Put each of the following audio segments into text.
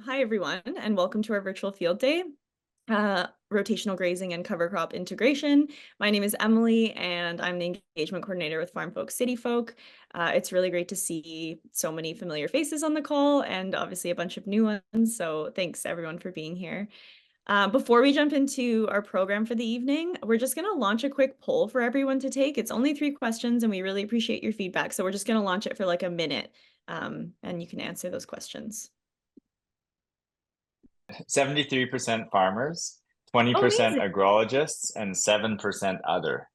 Hi, everyone, and welcome to our virtual field day, Rotational Grazing and Cover Crop Integration. My name is Emily, and I'm the engagement coordinator with FarmFolk CityFolk. It's really great to see so many familiar faces on the call and obviously a bunch of new ones, so thanks everyone for being here. Before we jump into our program for the evening, we're just going to launch a quick poll for everyone to take. It's only 3 questions, and we really appreciate your feedback, so we're just going to launch it for like a minute, and you can answer those questions. 73% farmers, 20% Amazing. agrologists, and 7% other.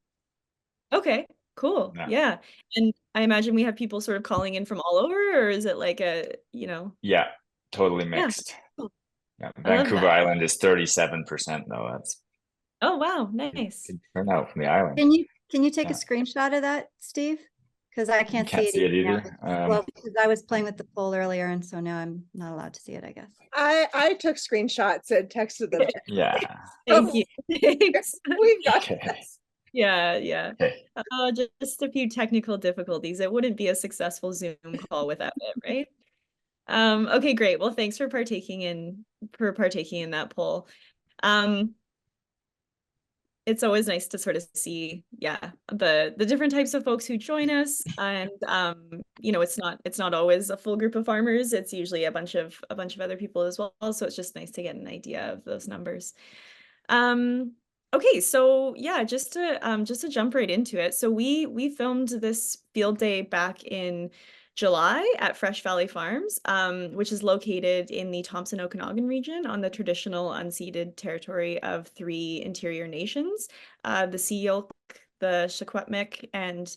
Okay, cool. Yeah. Yeah. And I imagine we have people sort of calling in from all over, or is it like Yeah, totally yeah, mixed. cool. Yeah. I love Vancouver that. Island is 37% though. That's Oh, wow, good, nice. good turnout from the island. Can you take a Yeah. screenshot of that, Steve? Because I You can't can't see see it it now. either. Well, because I was playing with the poll earlier, and so now I'm not allowed to see it, I guess. I took screenshots and texted them. Yeah. Thank you. Thanks. We've got Okay. this. Yeah. Okay. Just a few technical difficulties. It wouldn't be a successful Zoom call without it, right? Okay, great. Well, thanks for partaking in that poll. It's always nice to sort of see, the different types of folks who join us, and it's not always a full group of farmers. It's usually a bunch of other people as well. So it's just nice to get an idea of those numbers. Okay, so yeah, just to jump right into it. So we filmed this field day back in July at Fresh Valley Farms, which is located in the Thompson Okanagan region on the traditional unceded territory of 3 interior nations, the Syilx, the Secwepemc, and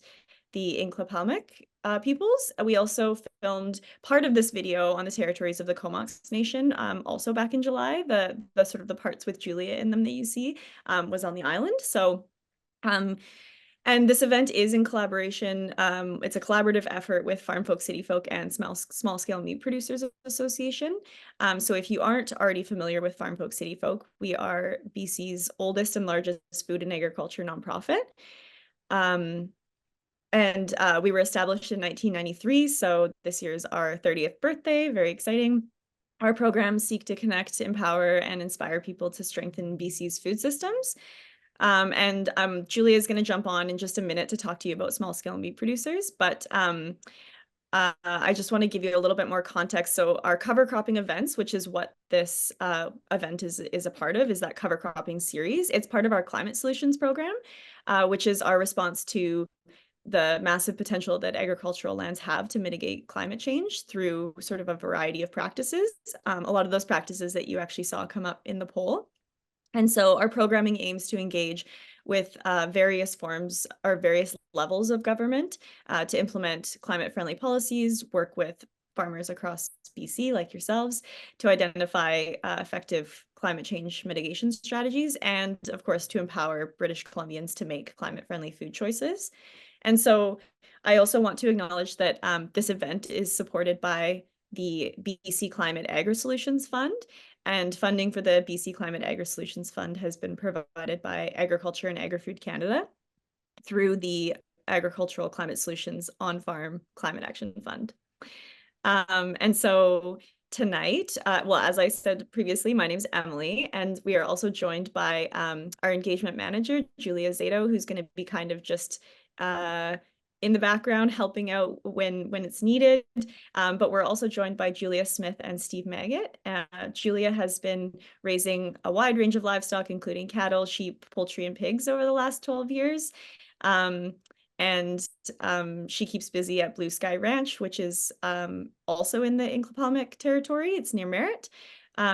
the Inclapalmec peoples. We also filmed part of this video on the territories of the Comox Nation, also back in July. The sort of the parts with Julia in them that you see was on the island. So and this event is in collaboration. It's a collaborative effort with FarmFolk CityFolk and Small Scale Meat Producers Association. So if you aren't already familiar with FarmFolk CityFolk, we are BC's oldest and largest food and agriculture nonprofit. And we were established in 1993, so this year's our 30th birthday, very exciting. Our programs seek to connect, empower, and inspire people to strengthen BC's food systems. Julia is going to jump on in just a minute to talk to you about small-scale meat producers, but I just want to give you a little bit more context. So our cover cropping events, which is what this event is a part of, is that cover cropping series. It's part of our Climate Solutions program, which is our response to the massive potential that agricultural lands have to mitigate climate change through sort of a variety of practices. A lot of those practices that you actually saw come up in the poll. And so our programming aims to engage with various forms or various levels of government to implement climate-friendly policies, work with farmers across BC like yourselves to identify effective climate change mitigation strategies, and of course to empower British Columbians to make climate-friendly food choices. And so I also want to acknowledge that this event is supported by the BC Climate Agri-Solutions Fund, and funding for the BC Climate Agri-Solutions Fund has been provided by Agriculture and Agri-Food Canada through the Agricultural Climate Solutions On-Farm Climate Action Fund. And so tonight, well, as I said previously, my name is Emily, and we are also joined by our engagement manager, Julia Zato, who's going to be kind of just in the background helping out when it's needed. But we're also joined by Julia Smith and Steve Maggot. Julia has been raising a wide range of livestock, including cattle, sheep, poultry, and pigs over the last 12 years. She keeps busy at Blue Sky Ranch, which is also in the Inclapalmec territory. It's near Merritt.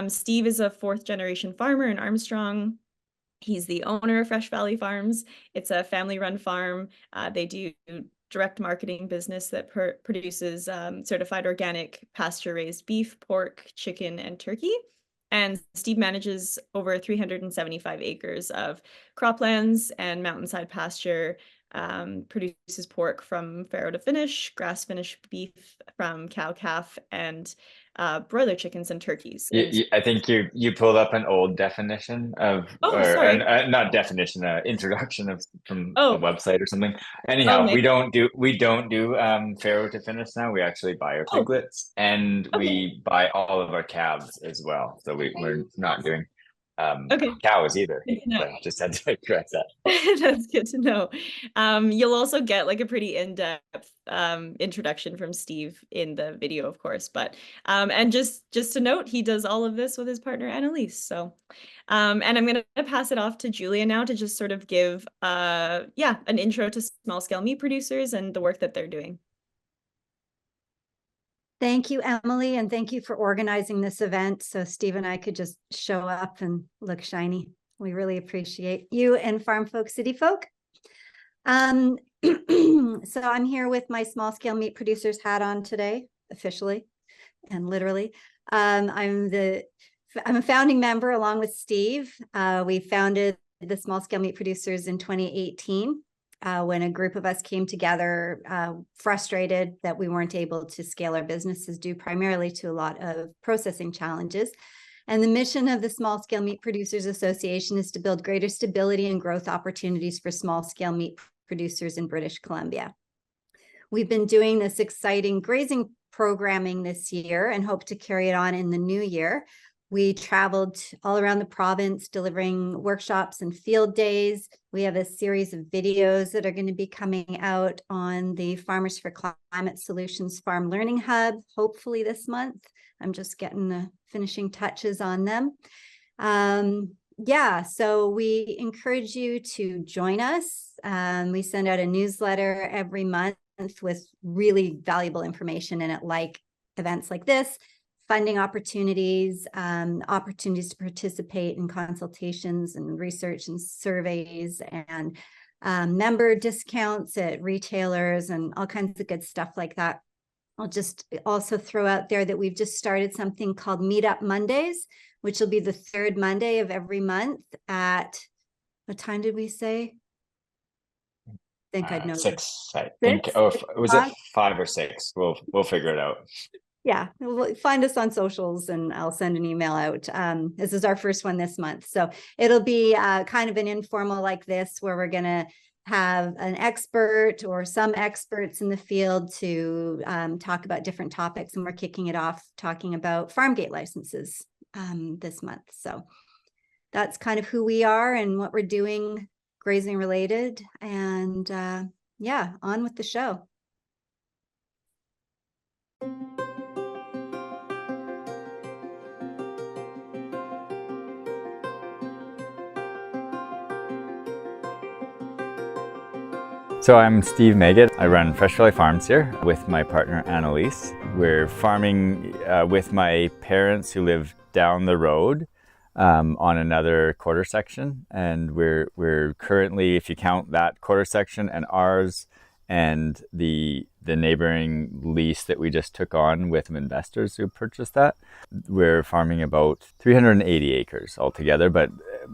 Steve is a 4th-generation farmer in Armstrong. He's the owner of Fresh Valley Farms. It's a family-run farm. They do direct marketing business that produces certified organic pasture-raised beef, pork, chicken, and turkey. And Steve manages over 375 acres of croplands and mountainside pasture produces pork from farrow to finish, grass-finished beef from cow-calf, and broiler chickens and turkeys. I think you pulled up an old definition of, sorry. not definition, introduction of from a Oh. website or something. Anyhow, maybe. we don't do farrow to finish now. We actually buy our piglets, and we buy all of our calves as well. So we're not doing cows either. So just had to correct that. That's good to know. You'll also get like a pretty in-depth introduction from Steve in the video, of course. But and just to note, he does all of this with his partner Annalise. So and I'm going to pass it off to Julia now to just sort of give an intro to small scale meat producers and the work that they're doing. Thank you, Emily, and thank you for organizing this event so Steve and I could just show up and look shiny. We really appreciate you and FarmFolk CityFolk. So I'm here with my small scale meat producers hat on today, officially and literally. I'm a founding member along with Steve. We founded the small scale meat producers in 2018. When a group of us came together, frustrated that we weren't able to scale our businesses due primarily to a lot of processing challenges. And the mission of the Small Scale Meat Producers Association is to build greater stability and growth opportunities for small scale meat producers in British Columbia. We've been doing this exciting grazing programming this year and hope to carry it on in the new year. We traveled all around the province delivering workshops and field days. We have a series of videos that are going to be coming out on the Farmers for Climate Solutions Farm Learning Hub, hopefully this month. I'm just getting the finishing touches on them. So we encourage you to join us. We send out a newsletter every month with really valuable information in it, like events like this, funding opportunities, opportunities to participate in consultations and research and surveys, and member discounts at retailers and all kinds of good stuff like that. I'll just also throw out there that we've just started something called Meetup Mondays, which will be the third Monday of every month at, what time did we say? I think I'd know. 6, I think. Oh, was it 5 or 6? We'll figure it out. Yeah, find us on socials and I'll send an email out. This is our first one this month. So it'll be kind of an informal like this, where we're going to have an expert or some experts in the field to talk about different topics. And we're kicking it off talking about farm gate licenses this month. So that's kind of who we are and what we're doing grazing related. And on with the show. So I'm Steve Maggot. I run Fresh Valley Farms here with my partner Annalise. We're farming with my parents who live down the road on another quarter section, and we're currently, if you count that quarter section and ours and the neighboring lease that we just took on with some investors who purchased that, we're farming about 380 acres altogether, but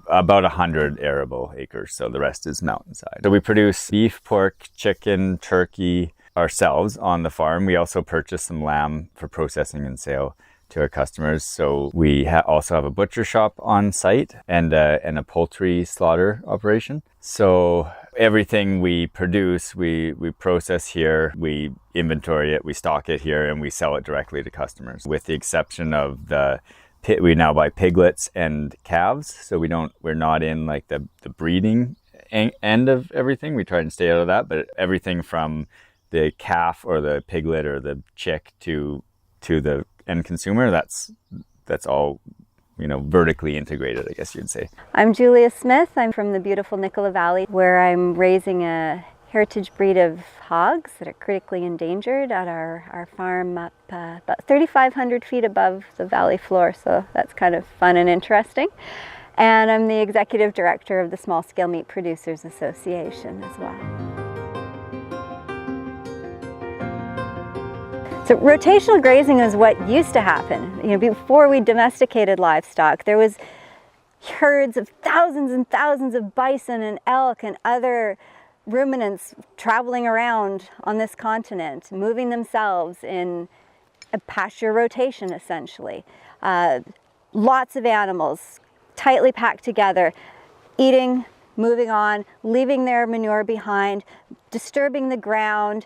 about 100 arable acres, so the rest is mountainside. So we produce beef, pork, chicken, turkey ourselves on the farm. We also purchase some lamb for processing and sale to our customers. So we also have a butcher shop on site and a poultry slaughter operation. So everything we produce, we process here, we inventory it, we stock it here, and we sell it directly to customers. With the exception of we now buy piglets and calves, so we're not in like the breeding end of everything. We try and stay out of that, but everything from the calf or the piglet or the chick to the end consumer, that's all, vertically integrated, I guess you'd say. I'm Julia Smith. I'm from the beautiful Nicola Valley, where I'm raising a heritage breed of hogs that are critically endangered at our farm up about 3,500 feet above the valley floor. So that's kind of fun and interesting. And I'm the executive director of the Small Scale Meat Producers Association as well. So rotational grazing is what used to happen. Before we domesticated livestock, there was herds of thousands and thousands of bison and elk and other ruminants traveling around on this continent, moving themselves in a pasture rotation, essentially. Lots of animals tightly packed together, eating, moving on, leaving their manure behind, disturbing the ground,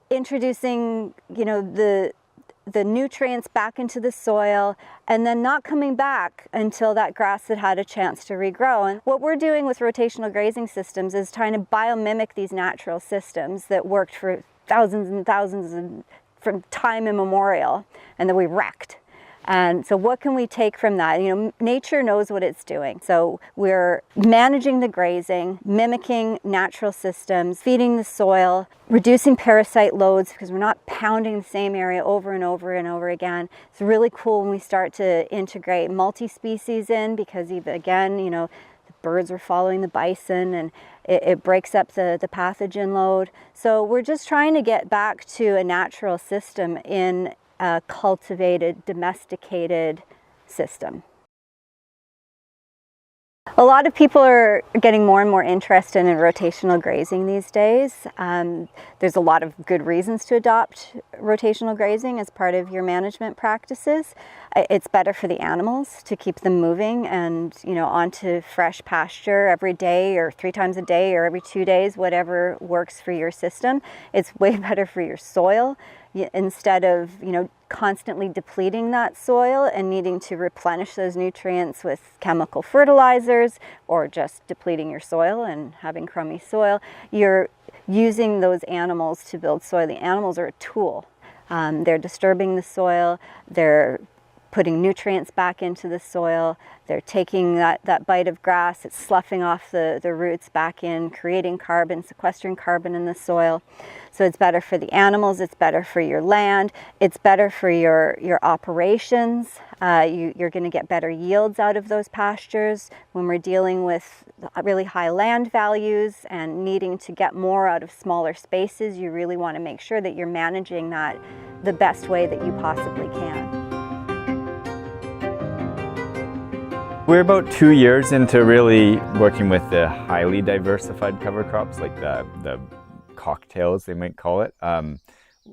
introducing, you know, the nutrients back into the soil, and then not coming back until that grass had a chance to regrow. And what we're doing with rotational grazing systems is trying to biomimic these natural systems that worked for thousands and thousands from time immemorial, and that we wrecked. And so what can we take from that? You know, nature knows what it's doing. So we're managing the grazing, mimicking natural systems, feeding the soil, reducing parasite loads because we're not pounding the same area over and over and over again. It's really cool when we start to integrate multi-species in, because even again, you know, the birds are following the bison, and it breaks up the pathogen load. So we're just trying to get back to a natural system in a cultivated, domesticated system. A lot of people are getting more and more interested in rotational grazing these days. There's a lot of good reasons to adopt rotational grazing as part of your management practices. It's better for the animals to keep them moving and, you know, onto fresh pasture every day or 3 times a day or every 2 days, whatever works for your system. It's way better for your soil. Instead of, you know, constantly depleting that soil and needing to replenish those nutrients with chemical fertilizers, or just depleting your soil and having crummy soil, you're using those animals to build soil. The animals are a tool. They're disturbing the soil, they're putting nutrients back into the soil, they're taking that bite of grass, it's sloughing off the roots back in, creating carbon, sequestering carbon in the soil. So it's better for the animals, it's better for your land, it's better for your operations. You're going to get better yields out of those pastures. When we're dealing with really high land values and needing to get more out of smaller spaces, you really want to make sure that you're managing that the best way that you possibly can. We're about 2 years into really working with the highly diversified cover crops, like the cocktails, they might call it.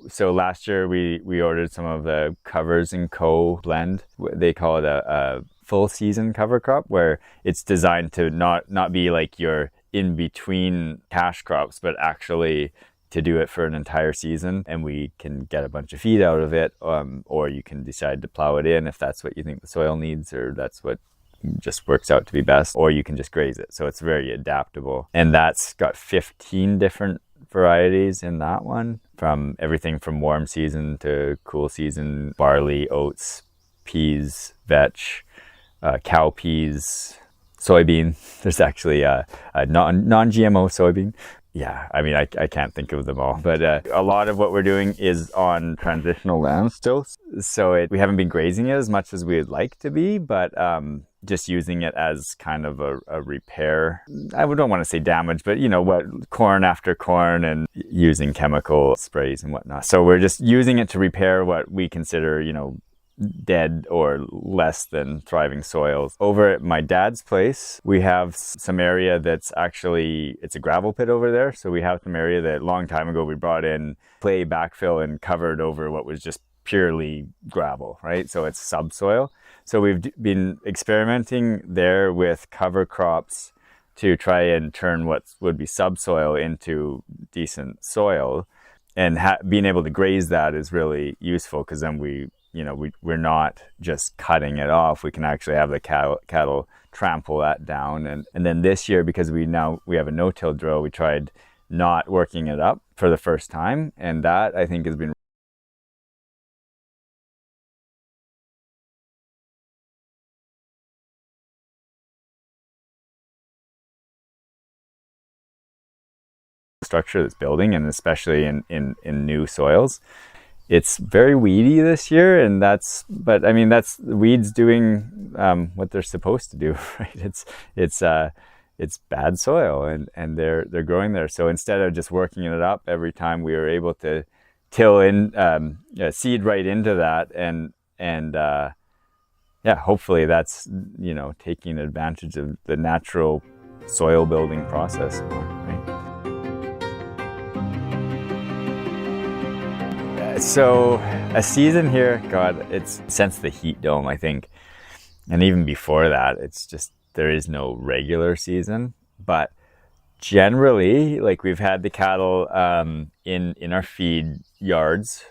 So last year we ordered some of the Covers & Co. blend. They call it a full season cover crop, where it's designed to not be like your in-between cash crops, but actually to do it for an entire season, and we can get a bunch of feed out of it, or you can decide to plow it in if that's what you think the soil needs, or that's what just works out to be best, or you can just graze it. So it's very adaptable, and that's got 15 different varieties in that one, from everything from warm season to cool season: barley, oats, peas, vetch, cowpeas, soybean. There's actually a non-GMO soybean. Yeah, I mean, I can't think of them all, but a lot of what we're doing is on transitional land still. So we haven't been grazing it as much as we would like to be, but just using it as kind of a repair. I don't want to say damage, but you know what, corn after corn, and using chemical sprays and whatnot. So we're just using it to repair what we consider, you know, dead or less than thriving soils. Over at my dad's place, we have some area that's actually, it's a gravel pit over there. So we have some area that a long time ago we brought in clay backfill and covered over what was just purely gravel, right? So it's subsoil. So we've been experimenting there with cover crops to try and turn what would be subsoil into decent soil, and being able to graze that is really useful, because then we're not just cutting it off. We can actually have the cattle trample that down. And then this year, because we have a no-till drill, we tried not working it up for the first time, and that I think has been structure that's building, and especially in new soils. It's very weedy this year, and that's the weeds doing what they're supposed to do, right? It's bad soil, and they're growing there. So instead of just working it up every time, we were able to till in seed right into that, and hopefully that's, you know, taking advantage of the natural soil building process, right? So a season here, God, it's since the heat dome, I think. And even before that, it's just, there is no regular season. But generally, like we've had the cattle in our feed yards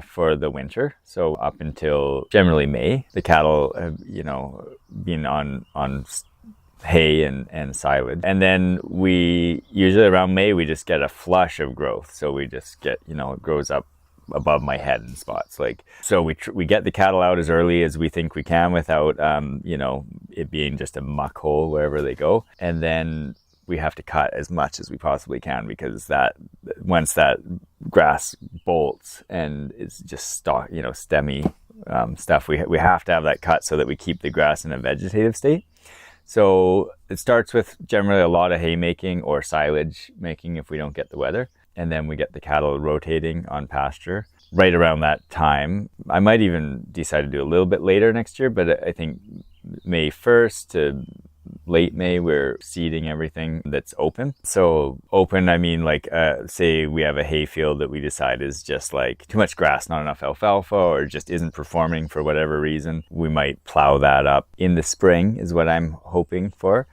for the winter. So up until generally May, the cattle have, been on hay and silage. And then we usually around May, we just get a flush of growth. So we just get, it grows up above my head in spots. So we get the cattle out as early as we think we can without, it being just a muck hole wherever they go. And then we have to cut as much as we possibly can, because once that grass bolts and it's just stemmy stuff, we have to have that cut so that we keep the grass in a vegetative state. So it starts with generally a lot of hay making or silage making if we don't get the weather. And then we get the cattle rotating on pasture right around that time. I might even decide to do a little bit later next year, but I think May 1st to late May, we're seeding everything that's open. So open, I mean, say we have a hay field that we decide is just too much grass, not enough alfalfa, or just isn't performing for whatever reason. We might plow that up in the spring is what I'm hoping for.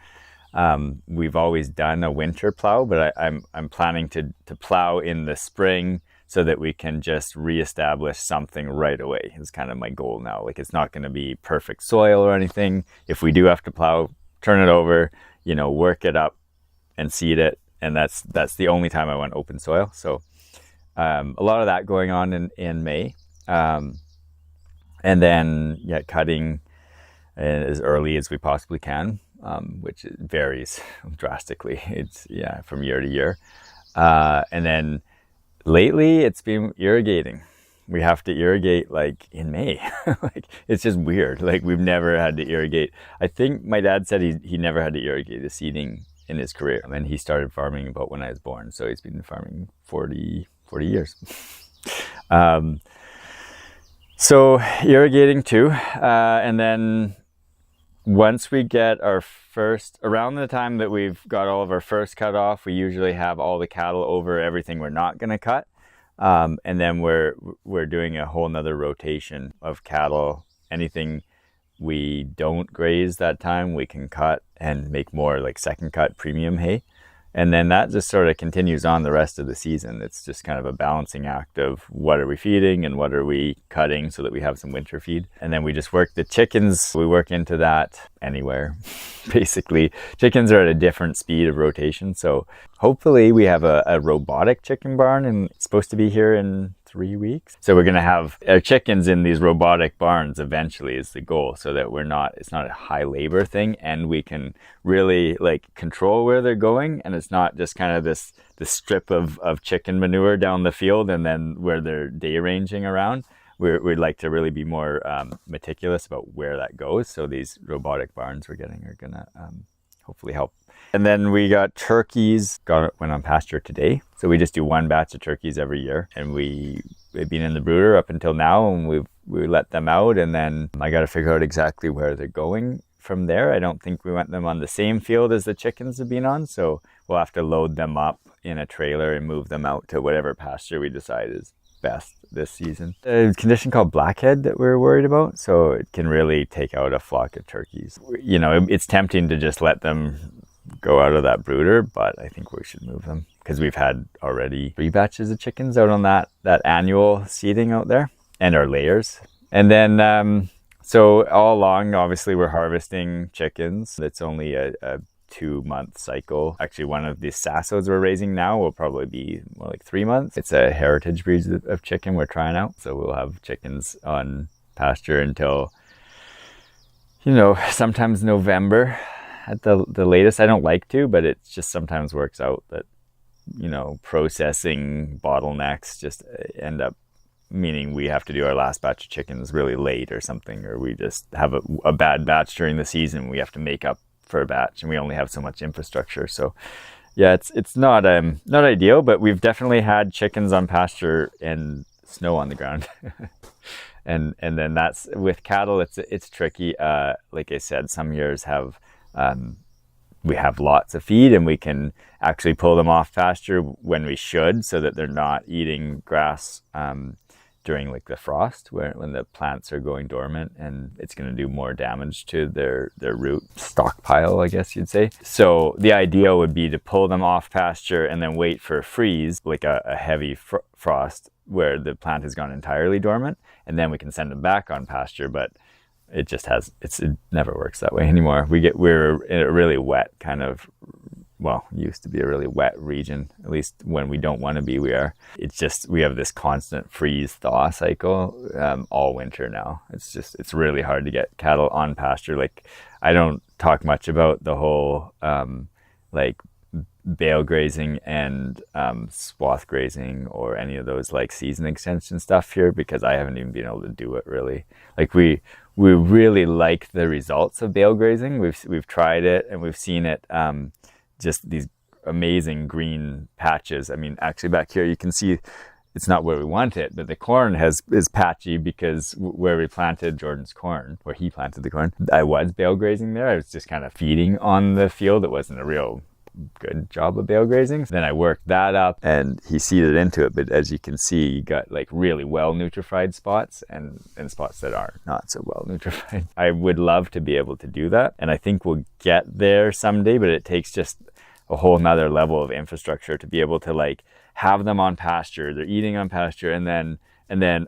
We've always done a winter plow, but I'm planning to plow in the spring so that we can just reestablish something right away is kind of my goal now. It's not going to be perfect soil or anything. If we do have to plow, turn it over, work it up and seed it. And that's the only time I want open soil. So a lot of that going on in May. And then cutting as early as we possibly can, which varies drastically. It's from year to year. And then lately it's been irrigating. We have to irrigate in May. It's just weird. We've never had to irrigate. I think my dad said he never had to irrigate a seeding in his career. And he started farming about when I was born. So he's been farming 40 years. So irrigating too. And then once we get our first, around the time that we've got all of our first cut off, we usually have all the cattle over everything we're not going to cut. And then we're doing a whole nother rotation of cattle. Anything we don't graze that time, we can cut and make more second cut premium hay. And then that just sort of continues on the rest of the season. It's just kind of a balancing act of what are we feeding and what are we cutting so that we have some winter feed. And then we just work the chickens. We work into that anywhere, basically. Chickens are at a different speed of rotation. So hopefully we have a robotic chicken barn, and it's supposed to be here in 3 weeks. So we're going to have our chickens in these robotic barns eventually is the goal, so that it's not a high labor thing, and we can really control where they're going, and it's not just kind of this strip of chicken manure down the field and then where they're day ranging around. We'd like to really be more meticulous about where that goes. So these robotic barns we're getting are going to hopefully help. And then we got turkeys, went on pasture today. So we just do one batch of turkeys every year. And we've been in the brooder up until now, and we let them out. And then I got to figure out exactly where they're going from there. I don't think we want them on the same field as the chickens have been on. So we'll have to load them up in a trailer and move them out to whatever pasture we decide is best this season. A condition called blackhead that we're worried about. So it can really take out a flock of turkeys. It's tempting to just let them go out of that brooder, but I think we should move them because we've had already 3 batches of chickens out on that annual seeding out there, and our layers. And then so all along, obviously we're harvesting chickens. It's only a 2-month cycle. Actually, one of the Sassos we're raising now will probably be more like 3 months. It's a heritage breed of chicken we're trying out, so we'll have chickens on pasture until sometimes November at the latest. I don't like to, but it just sometimes works out that processing bottlenecks just end up meaning we have to do our last batch of chickens really late or something, or we just have a bad batch during the season. We have to make up for a batch, and we only have so much infrastructure. So yeah, it's not ideal, but we've definitely had chickens on pasture and snow on the ground. and then that's with cattle, it's tricky. Like I said, some years we have lots of feed, and we can actually pull them off pasture when we should, so that they're not eating grass during like the frost, when the plants are going dormant, and it's going to do more damage to their root stockpile, I guess you'd say. So the idea would be to pull them off pasture and then wait for a freeze, like a heavy frost where the plant has gone entirely dormant, and then we can send them back on pasture. But it just it never works that way anymore. We're in a really wet kind of, well, used to be a really wet region, at least when we don't want to be, we are. We have this constant freeze thaw cycle all winter now. It's really hard to get cattle on pasture. Like, I don't talk much about the whole like bale grazing and swath grazing or any of those like season extension stuff here, because I haven't even been able to do it really. Like, we really like the results of bale grazing. We've tried it and we've seen it, just these amazing green patches. I mean, actually back here you can see it's not where we want it, but the corn is patchy because where we planted Jordan's corn, where he planted the corn, I was bale grazing there. I was just kind of feeding on the field. It wasn't a real good job of bale grazing. Then I worked that up and he seeded into it, but as you can see, you got like really well nutrified spots and spots that are not so well nutrified. I would love to be able to do that, and I think we'll get there someday, but it takes just a whole nother level of infrastructure to be able to like have them on pasture, they're eating on pasture, and then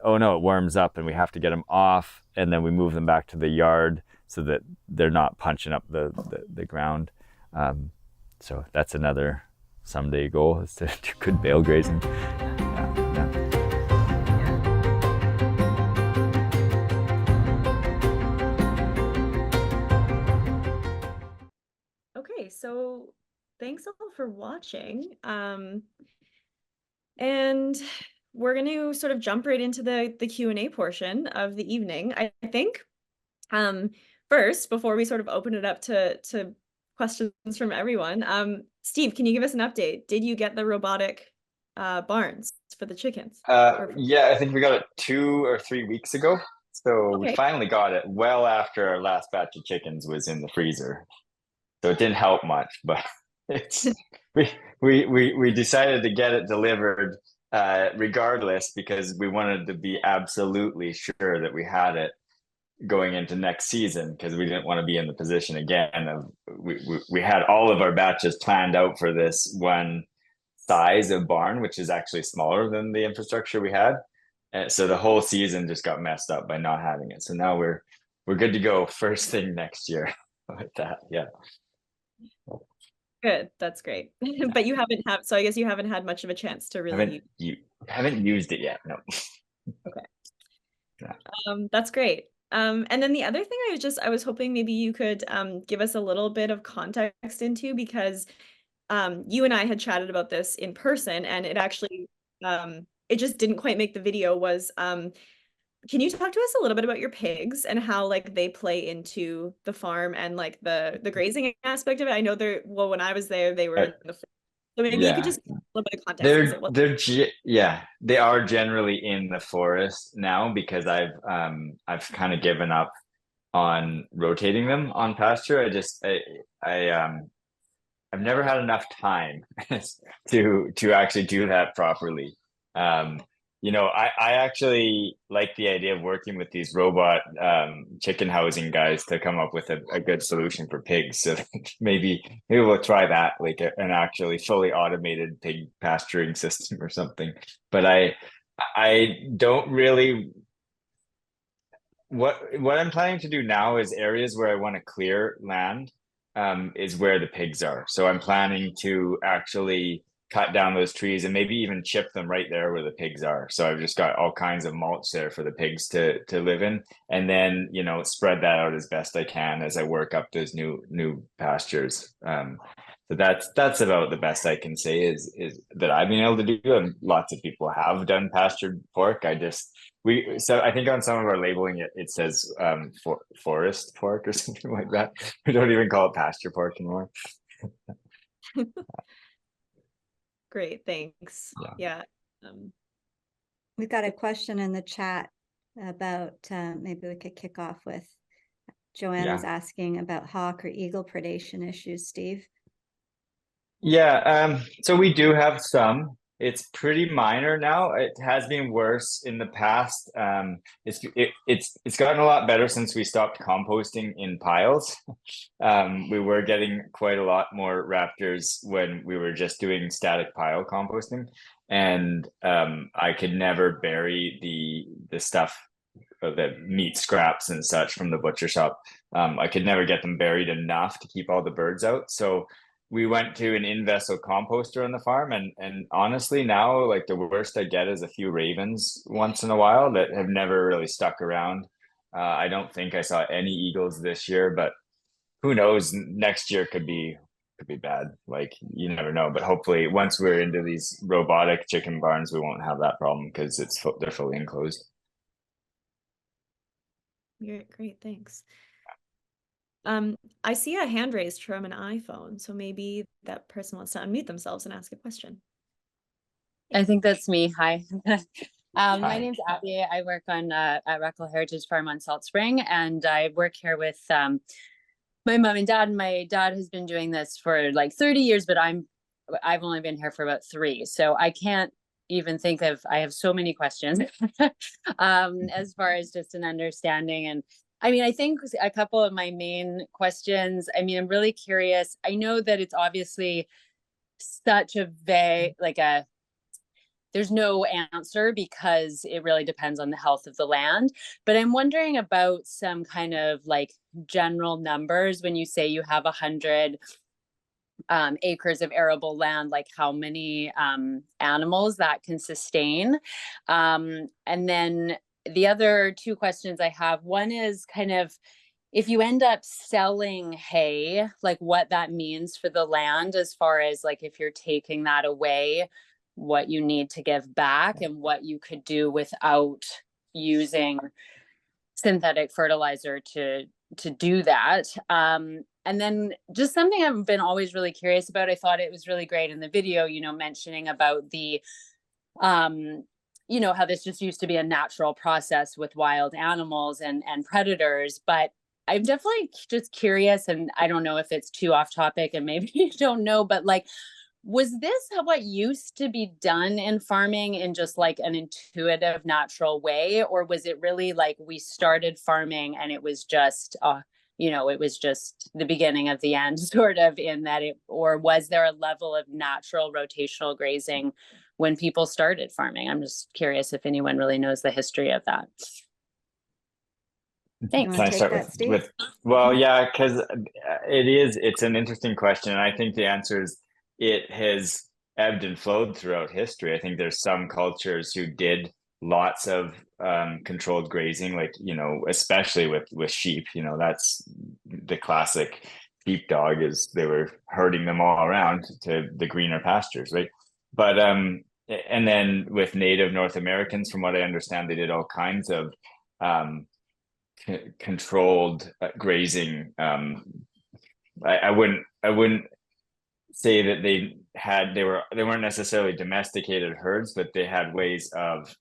oh no, it warms up and we have to get them off, and then we move them back to the yard so that they're not punching up the ground. So that's another someday goal, is to do good bale grazing. Okay, so thanks all for watching. And we're going to sort of jump right into the Q&A portion of the evening. I think first, before we sort of open it up to questions from everyone, Steve, can you give us an update? Did you get the robotic barns for the chickens? Yeah, I think we got it 2 or 3 weeks ago. So we finally got it well after our last batch of chickens was in the freezer. So it didn't help much, but it's we decided to get it delivered regardless, because we wanted to be absolutely sure that we had it going into next season, because we didn't want to be in the position again of we had all of our batches planned out for this one size of barn, which is actually smaller than the infrastructure we had. So the whole season just got messed up by not having it. So now we're good to go first thing next year with that. Yeah. Good, that's great. But you so I guess you haven't had much of a chance to really haven't used it yet. No. Okay. Yeah. That's great. And then the other thing I was hoping maybe you could give us a little bit of context into, because you and I had chatted about this in person, and it actually it just didn't quite make the video, was can you talk to us a little bit about your pigs and how like they play into the farm and like the grazing aspect of it? I know when I was there, they were in the forest. So maybe you could just give a little bit of context. They are generally in the forest now, because I've kind of given up on rotating them on pasture. I've never had enough time to actually do that properly. I actually like the idea of working with these robot chicken housing guys to come up with a good solution for pigs. So maybe we'll try that, like an actually fully automated pig pasturing system or something. But I don't really. What I'm planning to do now is areas where I want to clear land is where the pigs are. So I'm planning to actually cut down those trees and maybe even chip them right there where the pigs are. So I've just got all kinds of mulch there for the pigs to live in, and then spread that out as best I can as I work up those new pastures. So that's about the best I can say is that I've been able to do, and lots of people have done pastured pork. So I think on some of our labeling it says forest pork or something like that. We don't even call it pasture pork anymore. Great, thanks. Yeah. We've got a question in the chat about maybe we could kick off with Joanna's asking about hawk or eagle predation issues, Steve. Yeah, so we do have some. it's pretty minor now. It has been worse in the past. It's gotten a lot better since we stopped composting in piles. We were getting quite a lot more raptors when we were just doing static pile composting, and I could never bury the stuff, the meat scraps and such from the butcher shop. I could never get them buried enough to keep all the birds out. So we went to an in-vessel composter on the farm, and honestly now, like, the worst I get is a few ravens once in a while that have never really stuck around. I don't think I saw any eagles this year, but who knows? Next year could be bad. Like, you never know. But hopefully, once we're into these robotic chicken barns, we won't have that problem because they're fully enclosed. Great, thanks. I see a hand raised from an iPhone, so maybe that person wants to unmute themselves and ask a question. I think that's me. Hi. My name's Abby. I work on at Reckle Heritage Farm on Salt Spring, and I work here with my mom and dad. My dad has been doing this for like 30 years, but I've only been here for about 3, so I can't even think of. I have so many questions as far as just an understanding. And I mean, I think a couple of my main questions, I mean, I'm really curious. I know that it's obviously such a there's no answer because it really depends on the health of the land. But I'm wondering about some kind of like general numbers when you say you have 100 acres of arable land, like how many animals that can sustain. And then the other 2 questions I have, one is kind of, if you end up selling hay, like what that means for the land, as far as like if you're taking that away, what you need to give back and what you could do without using synthetic fertilizer to do that. And then just something I've been always really curious about. I thought it was really great in the video, mentioning about the how this just used to be a natural process with wild animals and predators. But I'm definitely just curious, and I don't know if it's too off topic and maybe you don't know, but like, was this what used to be done in farming in just like an intuitive, natural way? Or was it really like we started farming and it was just, it was just the beginning of the end, sort of, in that or was there a level of natural rotational grazing when people started farming? I'm just curious if anyone really knows the history of that. Thanks. Can I take that, Steve? Well, yeah, because it's an interesting question. And I think the answer is it has ebbed and flowed throughout history. I think there's some cultures who did lots of controlled grazing, like, especially with sheep. That's the classic sheepdog, is they were herding them all around to the greener pastures, right? But and then with native North Americans, from what I understand, they did all kinds of controlled grazing. I wouldn't say that they weren't necessarily domesticated herds, but they had ways of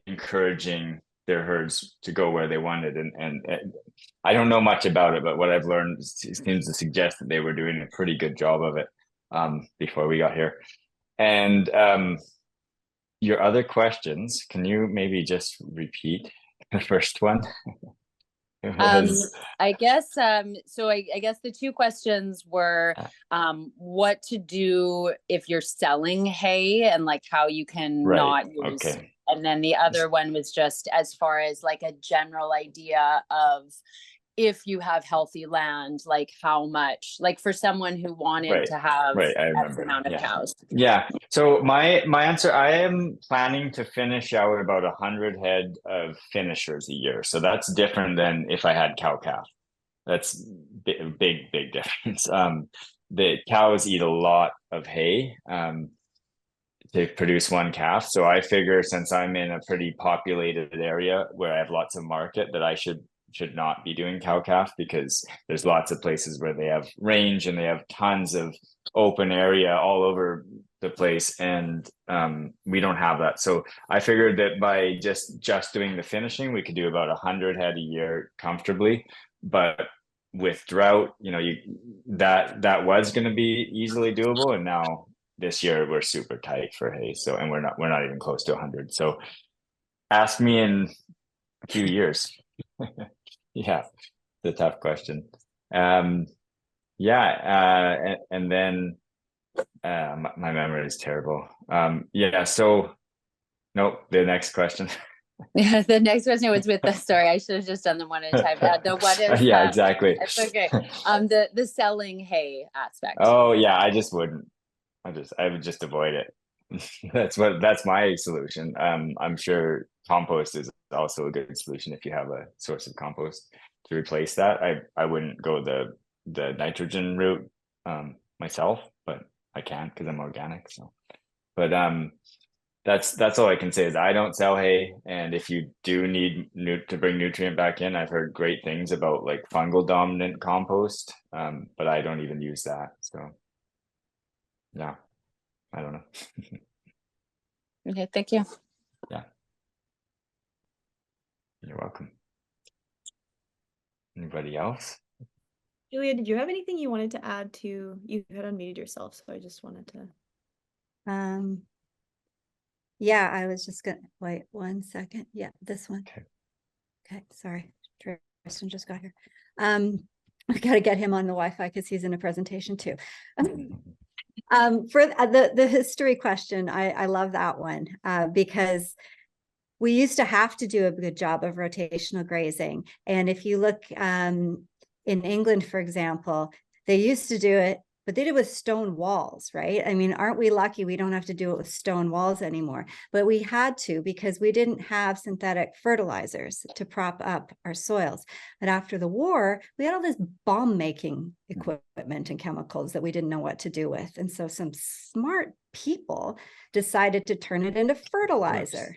encouraging their herds to go where they wanted. And I don't know much about it, but what I've learned seems to suggest that they were doing a pretty good job of it before we got here. And your other questions, can you maybe just repeat the first one? I guess so I guess the 2 questions were what to do if you're selling hay and like how you can not use. Okay. And then the other one was just as far as like a general idea of if you have healthy land, like how much, like for someone who wanted to have X amount of cows. Yeah. So my answer, I am planning to finish out about 100 head of finishers a year. So that's different than if I had cow calf. That's big difference. The cows eat a lot of hay to produce one calf. So I figure, since I'm in a pretty populated area where I have lots of market, that I should not be doing cow calf, because there's lots of places where they have range and they have tons of open area all over the place, and we don't have that. So I figured that by just doing the finishing, we could do about 100 head a year comfortably. But with drought, that was going to be easily doable, and now this year we're super tight for hay. So, and we're not even close to 100. So ask me in a few years. Yeah, the tough question. And then my memory is terrible. Yeah, so nope, the next question. Yeah, the next question was with the sorry, I should have just done them one at a time. The what is yeah, exactly. It's okay. The selling hay aspect. Oh yeah, I would just avoid it. That's my solution. I'm sure compost is also a good solution if you have a source of compost to replace that. I wouldn't go the nitrogen route myself, but I can't because I'm organic. So, but that's all I can say is I don't sell hay, and if you do need to bring nutrient back in, I've heard great things about like fungal dominant compost, but I don't even use that. So yeah, I don't know. Okay, thank you. Yeah, you're welcome. Anybody else? Julia, did you have anything you wanted to add to? You had unmuted yourself, so I just wanted to. Yeah, I was just gonna wait 1 second. Yeah, this one. Okay, sorry. Tristan just got here. I gotta get him on the Wi-Fi because he's in a presentation too. For the history question, I love that one because we used to have to do a good job of rotational grazing. And if you look in England, for example, they used to do it, but they did it with stone walls, right? I mean, aren't we lucky we don't have to do it with stone walls anymore? But we had to because we didn't have synthetic fertilizers to prop up our soils. But after the war, we had all this bomb making equipment and chemicals that we didn't know what to do with. And so some smart people decided to turn it into fertilizer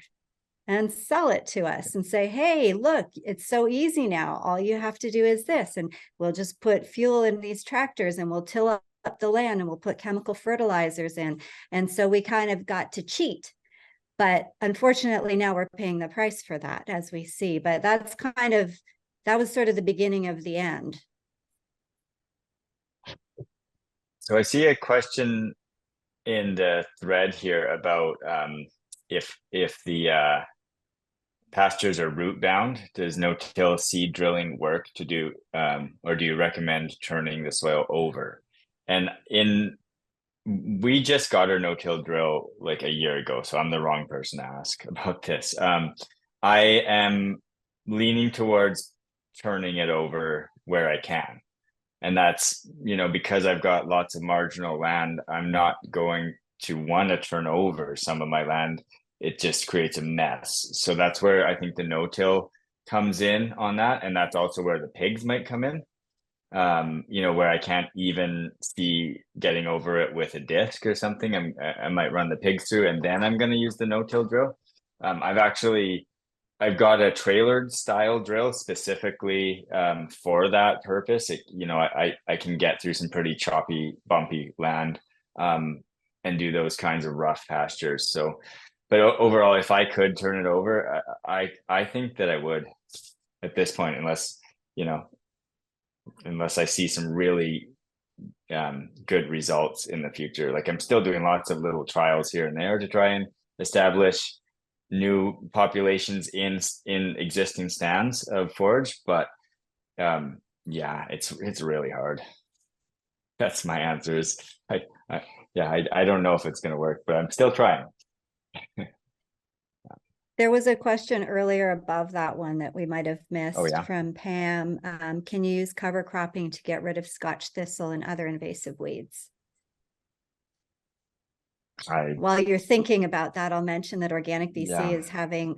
and sell it to us and say, hey, look, it's so easy now. All you have to do is this, and we'll just put fuel in these tractors and we'll till up the land and we'll put chemical fertilizers in. And so we kind of got to cheat. But unfortunately, now we're paying the price for that, as we see. But that was sort of the beginning of the end. So I see a question in the thread here about if the pastures are root bound, does no-till seed drilling work to do, or do you recommend turning the soil over? And we just got our no-till drill like a year ago, so I'm the wrong person to ask about this. I am leaning towards turning it over where I can. And that's, because I've got lots of marginal land, I'm not going to want to turn over some of my land. It just creates a mess. So that's where I think the no-till comes in on that. And that's also where the pigs might come in, where I can't even see getting over it with a disc or something. I might run the pigs through and then I'm going to use the no-till drill. I've got a trailered style drill specifically for that purpose. I can get through some pretty choppy, bumpy land and do those kinds of rough pastures. So, but overall, if I could turn it over, I think that I would at this point, unless I see some really good results in the future. Like I'm still doing lots of little trials here and there to try and establish new populations in existing stands of forage, but yeah, it's really hard. That's my answers. I don't know if it's going to work, but I'm still trying. There was a question earlier above that one that we might have missed from Pam. Can you use cover cropping to get rid of Scotch thistle and other invasive weeds? While you're thinking about that, I'll mention that Organic BC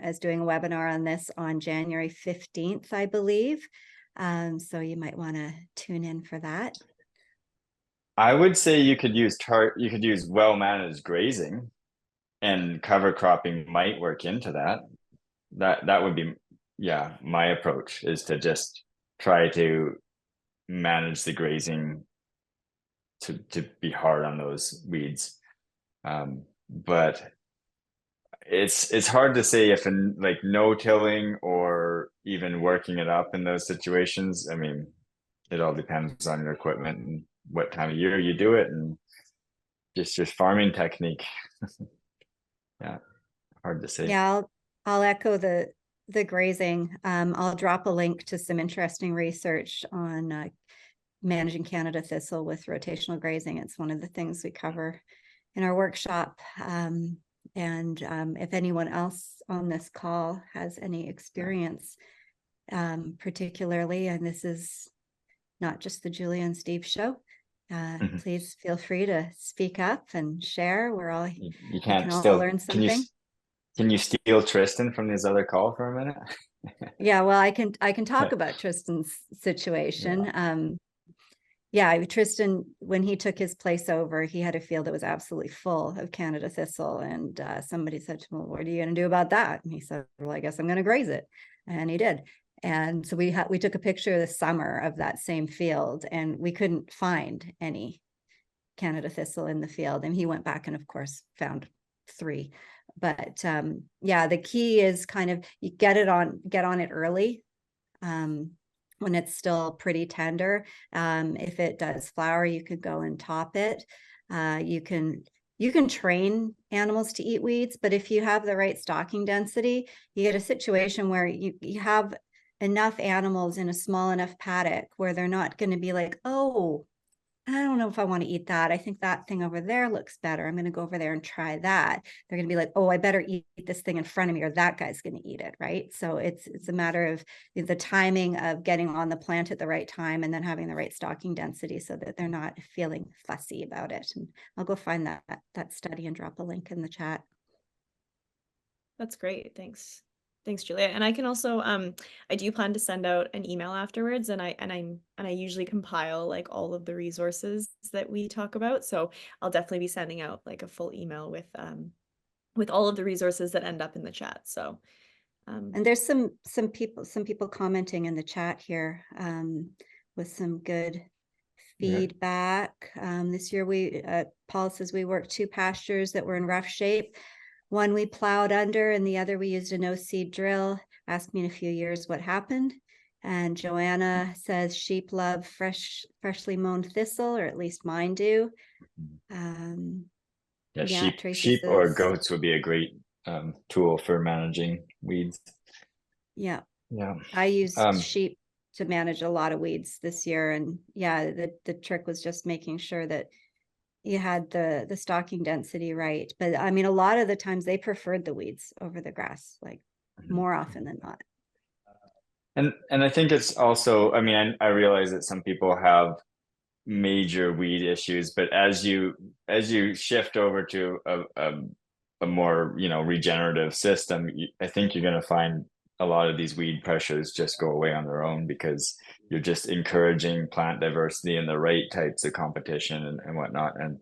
is doing a webinar on this on January 15th, I believe. So you might want to tune in for that. I would say you could use well-managed grazing, and cover cropping might work into that. That would be, my approach is to just try to manage the grazing to be hard on those weeds. But it's hard to say if like no tilling or even working it up in those situations. I mean, it all depends on your equipment and what time of year you do it. And just farming technique. Yeah, hard to say. Yeah, I'll echo the grazing. I'll drop a link to some interesting research on managing Canada thistle with rotational grazing. It's one of the things we cover in our workshop. If anyone else on this call has any experience, particularly, and this is not just the Julia and Steve show, please feel free to speak up and share. We're all, you can all learn something. Can you steal Tristan from this other call for a minute? Yeah, well, I can talk about Tristan's situation. Yeah, Tristan, when he took his place over, he had a field that was absolutely full of Canada thistle. And somebody said to him, well, what are you going to do about that? And he said, well, I guess I'm going to graze it. And he did. And so we took a picture this summer of that same field, and we couldn't find any Canada thistle in the field. And he went back and, of course, found 3. But yeah, the key is kind of you get on it early. When it's still pretty tender. If it does flower, you could go and top it. You can train animals to eat weeds, but if you have the right stocking density, you get a situation where you have enough animals in a small enough paddock where they're not going to be like, oh, I don't know if I want to eat that. I think that thing over there looks better. I'm going to go over there and try that. They're going to be like, oh, I better eat this thing in front of me, or that guy's going to eat it, right? So it's a matter of the timing of getting on the plant at the right time, and then having the right stocking density so that they're not feeling fussy about it. And I'll go find that study and drop a link in the chat. That's great. Thanks. Thanks, Julia. And I can also, I do plan to send out an email afterwards, and I usually compile like all of the resources that we talk about. So I'll definitely be sending out like a full email with all of the resources that end up in the chat. So, and there's some people commenting in the chat here, with some good feedback. This year Paul says we worked 2 pastures that were in rough shape. One we plowed under, and the other we used a no-seed drill. Ask me in a few years what happened. And Joanna says sheep love freshly mown thistle, or at least mine do. Sheep or goats would be a great tool for managing weeds. Yeah. Yeah. I used sheep to manage a lot of weeds this year. And yeah, the trick was just making sure that you had the stocking density right. But I mean, a lot of the times they preferred the weeds over the grass, like more often than not. And I think it's also, I mean, I realize that some people have major weed issues, but as you shift over to a more, regenerative system, I think you're going to find a lot of these weed pressures just go away on their own, because you're just encouraging plant diversity and the right types of competition and whatnot. And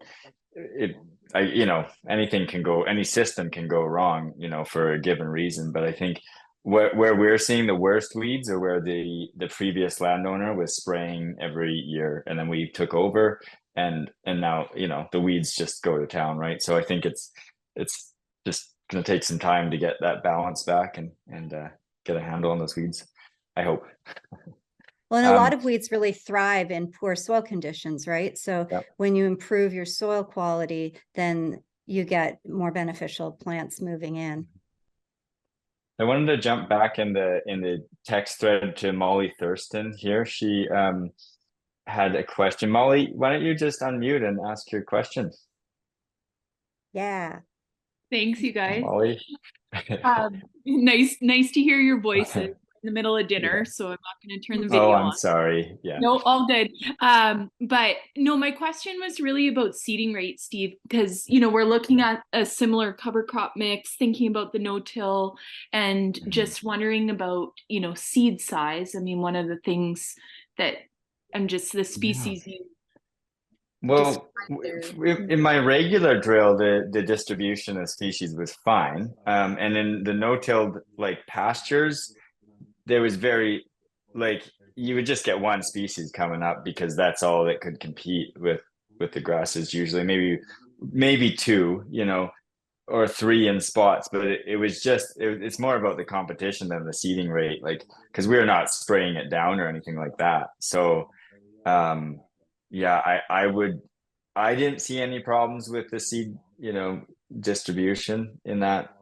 any system can go wrong, for a given reason. But I think where we're seeing the worst weeds are where the previous landowner was spraying every year, and then we took over, and now, the weeds just go to town, right? So I think it's just going to take some time to get that balance back and get a handle on those weeds, I hope. Well, and a lot of weeds really thrive in poor soil conditions, right? So when you improve your soil quality, then you get more beneficial plants moving in. I wanted to jump back in the text thread to Molly Thurston here. She had a question. Molly, why don't you just unmute and ask your question? Yeah. Thanks, you guys. Molly. Nice to hear your voices in the middle of dinner. So I'm not going to turn the video on. I'm sorry. Yeah. No, all good. But no, my question was really about seeding rate, Steve, because we're looking at a similar cover crop mix, thinking about the no-till, and just wondering about seed size. I mean, one of the things that the species you. Well, in my regular drill, the distribution of species was fine. And in the no-till pastures, there was you would just get one species coming up, because that's all that could compete with the grasses. Usually maybe 2, or 3 in spots, but it's more about the competition than the seeding rate, because we're not spraying it down or anything like that. So, yeah, I didn't see any problems with the seed, distribution in that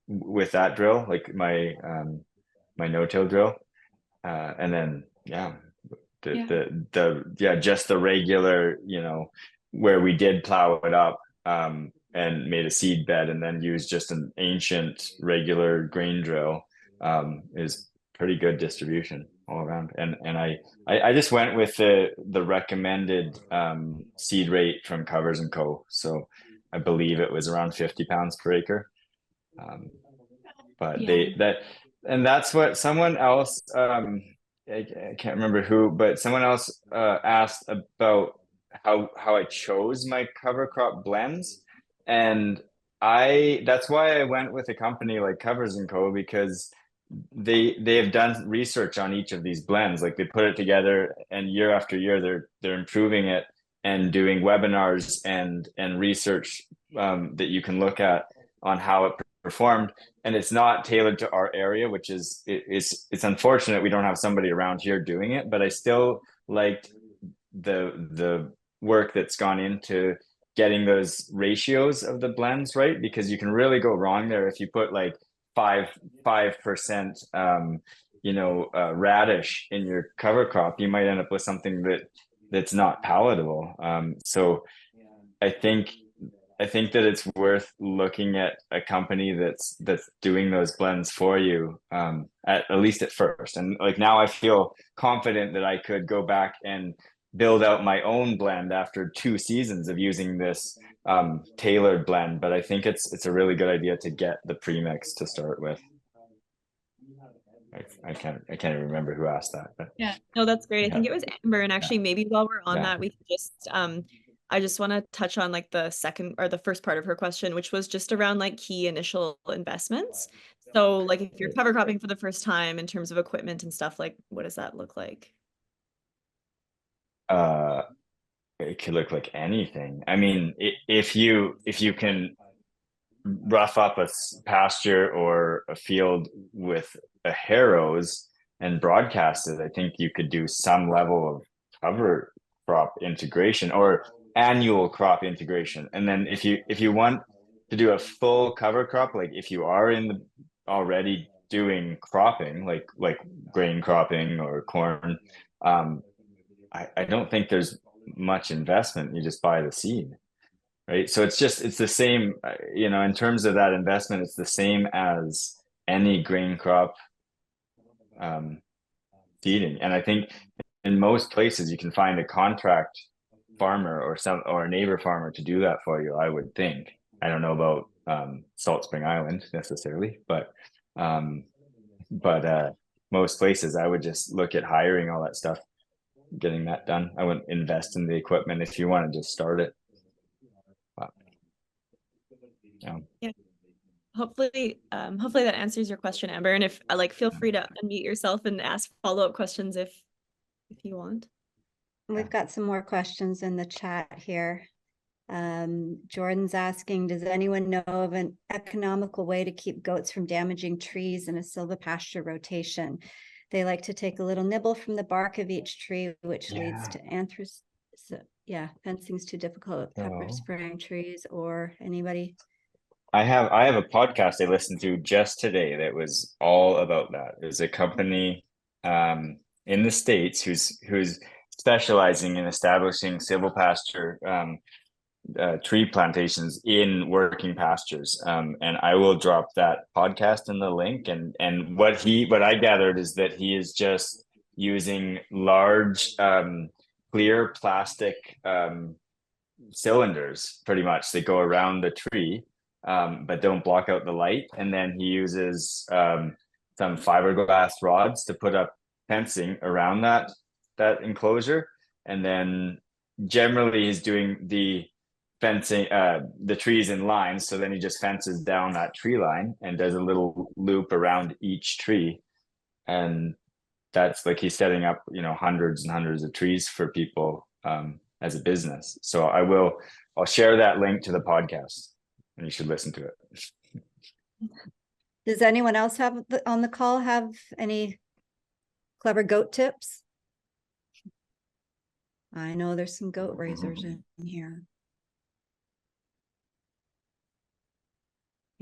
with that drill, like my no-till drill. And then just the regular, where we did plow it up and made a seed bed and then used just an ancient regular grain drill is pretty good distribution all around. And I just went with the recommended seed rate from Covers & Co. So I believe it was around 50 pounds per acre. But that's what someone else, I can't remember who, but someone else asked about how I chose my cover crop blends. And that's why I went with a company like Covers & Co. because they have done research on each of these blends. Like they put it together and year after year they're improving it and doing webinars and research that you can look at on how it performed. And it's not tailored to our area, which is it's unfortunate we don't have somebody around here doing it, but I still liked the work that's gone into getting those ratios of the blends right, because you can really go wrong there if you put like 5% radish in your cover crop. You might end up with something that's not palatable. So I think that it's worth looking at a company that's doing those blends for you, at least at first. And like now I feel confident that I could go back and build out my own blend after 2 seasons of using this tailored blend. But I think it's a really good idea to get the premix to start with. I can't even remember who asked that. But yeah, no, that's great. I think it was Amber. And actually, maybe while we're on that, we could just I just want to touch on like the second or the first part of her question, which was just around like key initial investments. So like if you're cover cropping for the first time in terms of equipment and stuff, like what does that look like? It could look like anything. I mean, if you can rough up a pasture or a field with a harrows and broadcast it, I think you could do some level of cover crop integration or annual crop integration. And then if you want to do a full cover crop, like if you are already doing cropping, like grain cropping or corn, I don't think there's much investment. You just buy the seed, right? So it's the same, in terms of that investment, it's the same as any grain crop seeding. And I think in most places you can find a contract farmer or a neighbor farmer to do that for you, I would think. I don't know about Salt Spring Island necessarily, but most places I would just look at hiring all that stuff, getting that done. I wouldn't invest in the equipment if you want to just start it. But, yeah. Hopefully that answers your question, Amber. And if feel free to unmute yourself and ask follow-up questions if you want. We've got some more questions in the chat here. Jordan's asking, does anyone know of an economical way to keep goats from damaging trees in a silvopasture rotation? They like to take a little nibble from the bark of each tree, which leads to anthrax. So, fencing's too difficult with pepper spraying trees. Or anybody? I have a podcast I listened to just today that was all about that. There's a company in the States who's specializing in establishing silvopasture tree plantations in working pastures. And I will drop that podcast in the link. And what I gathered is that he is just using large clear plastic cylinders, pretty much, that go around the tree, but don't block out the light. And then he uses some fiberglass rods to put up fencing around that enclosure. And then generally he's doing the fencing the trees in lines, so then he just fences down that tree line and does a little loop around each tree. And that's like he's setting up hundreds and hundreds of trees for people as a business. So I'll share that link to the podcast and you should listen to it. Does anyone else on the call have any clever goat tips? I know there's some goat raisers in here.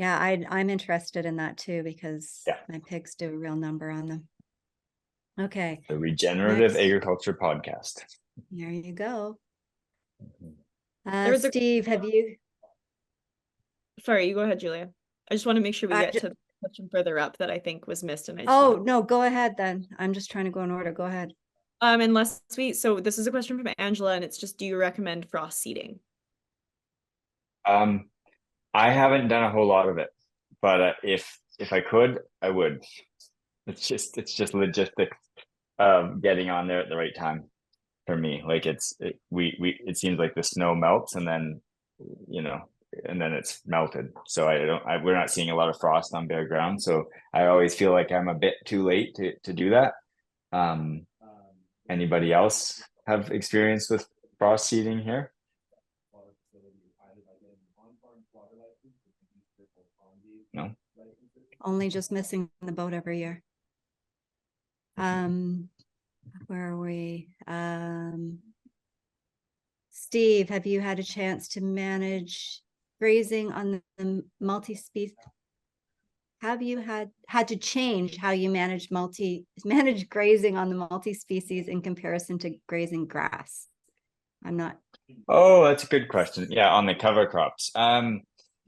Yeah, I'm interested in that too, because Yeah. my pigs do a real number on them. Okay. The Regenerative Next. Agriculture Podcast. There you go. There was Steve, have you? Sorry, you go ahead, Julia. I just want to make sure we I get to the question further up that I think was missed, and I just Oh, wanna- no, go ahead then. I'm just trying to go in order. Go ahead. Unless so this is a question from Angela, and it's just, do you recommend frost seeding? I haven't done a whole lot of it, but if I could, I would. It's just logistics, getting on there at the right time for me. Like it seems like the snow melts and then, you know, and then it's melted. So we're not seeing a lot of frost on bare ground. So I always feel like I'm a bit too late to do that. Anybody else have experience with frost seeding here? No. Only just missing the boat every year. Where are we? Steve, have you had a chance to manage grazing on the multi-species? Have you had to change how you manage grazing on the multi-species in comparison to grazing grass? I'm not. Oh, that's a good question. Yeah, on the cover crops.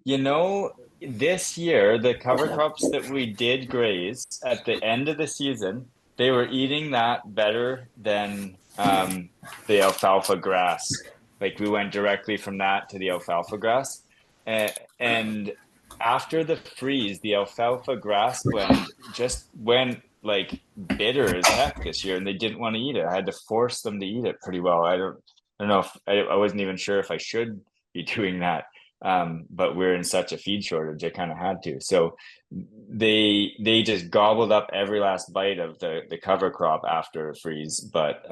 You know, this year the cover crops that we did graze at the end of the season, they were eating that better than the alfalfa grass. Like we went directly from that to the alfalfa grass, and after the freeze, the alfalfa grass blend just went like bitter as heck this year, and they didn't want to eat it. I had to force them to eat it pretty well. I don't know if I wasn't even sure if I should be doing that. But we're in such a feed shortage, I kind of had to. So they just gobbled up every last bite of the cover crop after a freeze. But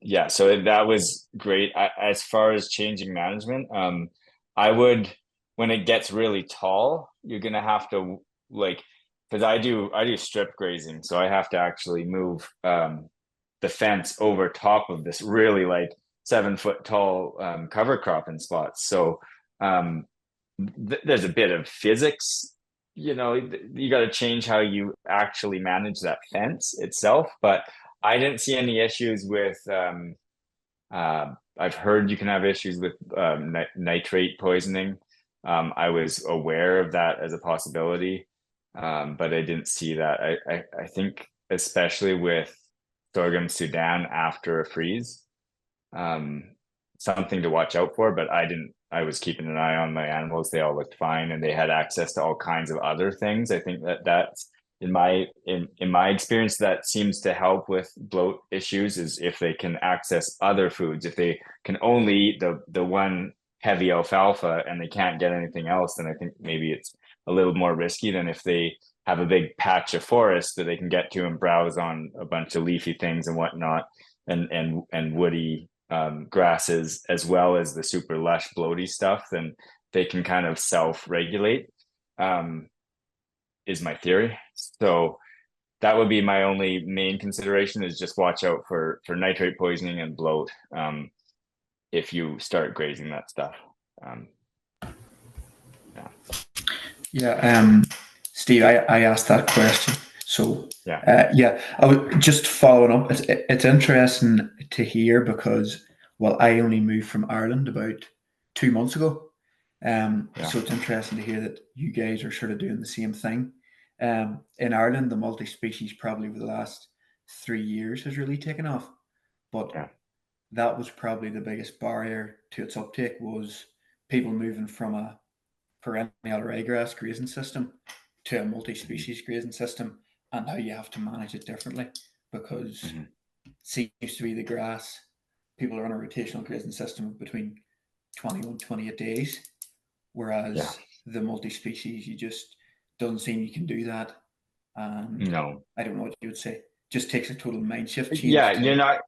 yeah, so that was great. As far as changing management, I would, when it gets really tall, you're gonna have to, like, because I do strip grazing, so I have to actually move the fence over top of this really like 7-foot tall cover crop in spots. So there's a bit of physics, you know, you got to change how you actually manage that fence itself. But I didn't see any issues with I've heard you can have issues with nitrate poisoning. I was aware of that as a possibility, but I didn't see that. I think especially with sorghum Sudan after a freeze, something to watch out for. But I was keeping an eye on my animals. They all looked fine, and they had access to all kinds of other things. I think that's in my experience, that seems to help with bloat issues, is if they can access other foods. If they can only eat the one heavy alfalfa and they can't get anything else, then I think maybe it's a little more risky than if they have a big patch of forest that they can get to and browse on a bunch of leafy things and whatnot, and woody grasses, as well as the super lush bloaty stuff. Then they can kind of self-regulate, is my theory. So that would be my only main consideration, is just watch out for nitrate poisoning and bloat if you start grazing that stuff. Steve, I asked that question. So yeah, I was just following up. It's interesting to hear, because I only moved from Ireland about 2 months ago. So it's interesting to hear that you guys are sort of doing the same thing. In Ireland, the multi-species probably over the last 3 years has really taken off, but that was probably the biggest barrier to its uptake, was people moving from a perennial ryegrass grazing system to a multi-species grazing system, and now you have to manage it differently, because seems to be the grass. People are on a rotational grazing system of between 21, 28 days, whereas the multi-species, you just doesn't seem you can do that. No, I don't know what you would say. Just takes a total mind shift change. You're not.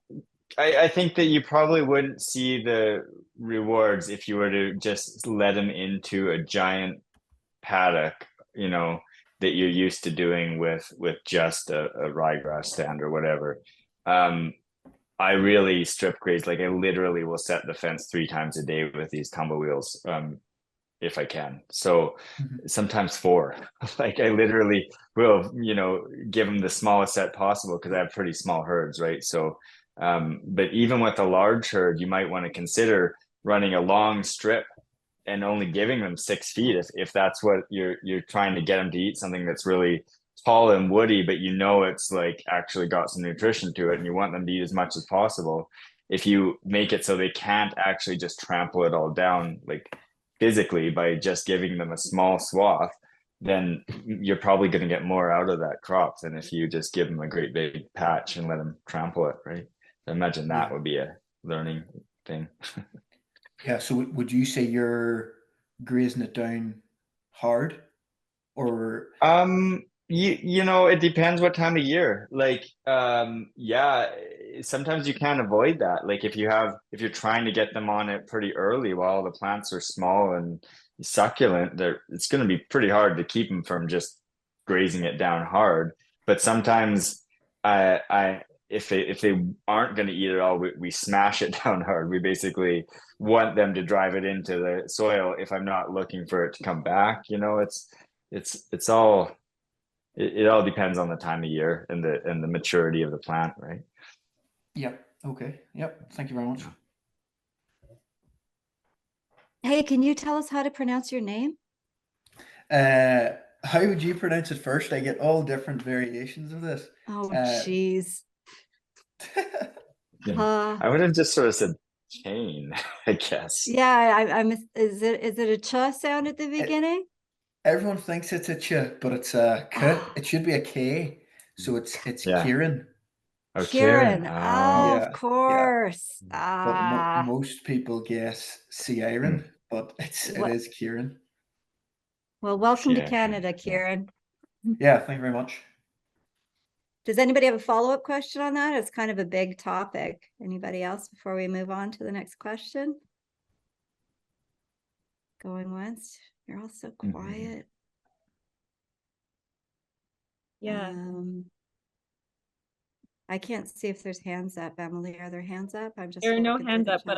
I think that you probably wouldn't see the rewards if you were to just let them into a giant paddock, you know, that you're used to doing with just a ryegrass stand or whatever. I really strip graze. Like, I literally will set the fence 3 times a day with these tumble wheels. if I can. So sometimes 4. Like I literally will, give them the smallest set possible because I have pretty small herds, right? So, but even with a large herd, you might want to consider running a long strip and only giving them 6 feet if that's what you're trying to get them to eat, something that's really tall and woody, but it's like actually got some nutrition to it, and you want them to eat as much as possible. If you make it so they can't actually just trample it all down, like physically, by just giving them a small swath, then you're probably going to get more out of that crop than if you just give them a great big patch and let them trample it, right? I imagine that would be a learning thing. Yeah, so would you say you're grazing it down hard, or it depends what time of year. Like, sometimes you can't avoid that. Like if you're trying to get them on it pretty early while the plants are small and succulent, it's going to be pretty hard to keep them from just grazing it down hard. But sometimes if they aren't going to eat it all, we smash it down hard. We basically want them to drive it into the soil if I'm not looking for it to come back. It all depends on the time of year and the maturity of the plant, right? Yep. Okay. Yep. Thank you very much. Hey, can you tell us how to pronounce your name? How would you pronounce it first? I get all different variations of this. Oh, jeez. I would have just sort of said chain, I guess. Yeah, is it a ch sound at the beginning? Everyone thinks it's a ch, but it's a k. It should be a k. So it's Kieran. Oh, Kieran. Oh, Yeah, of course. But most people guess Ciaran, but it is Kieran. Well, welcome to Canada, Kieran. Yeah, thank you very much. Does anybody have a follow-up question on that? It's kind of a big topic. Anybody else before we move on to the next question? Going once. You're all so quiet. Yeah. I can't see if there's hands up. Emily, are there hands up? I'm just there are no hands up, but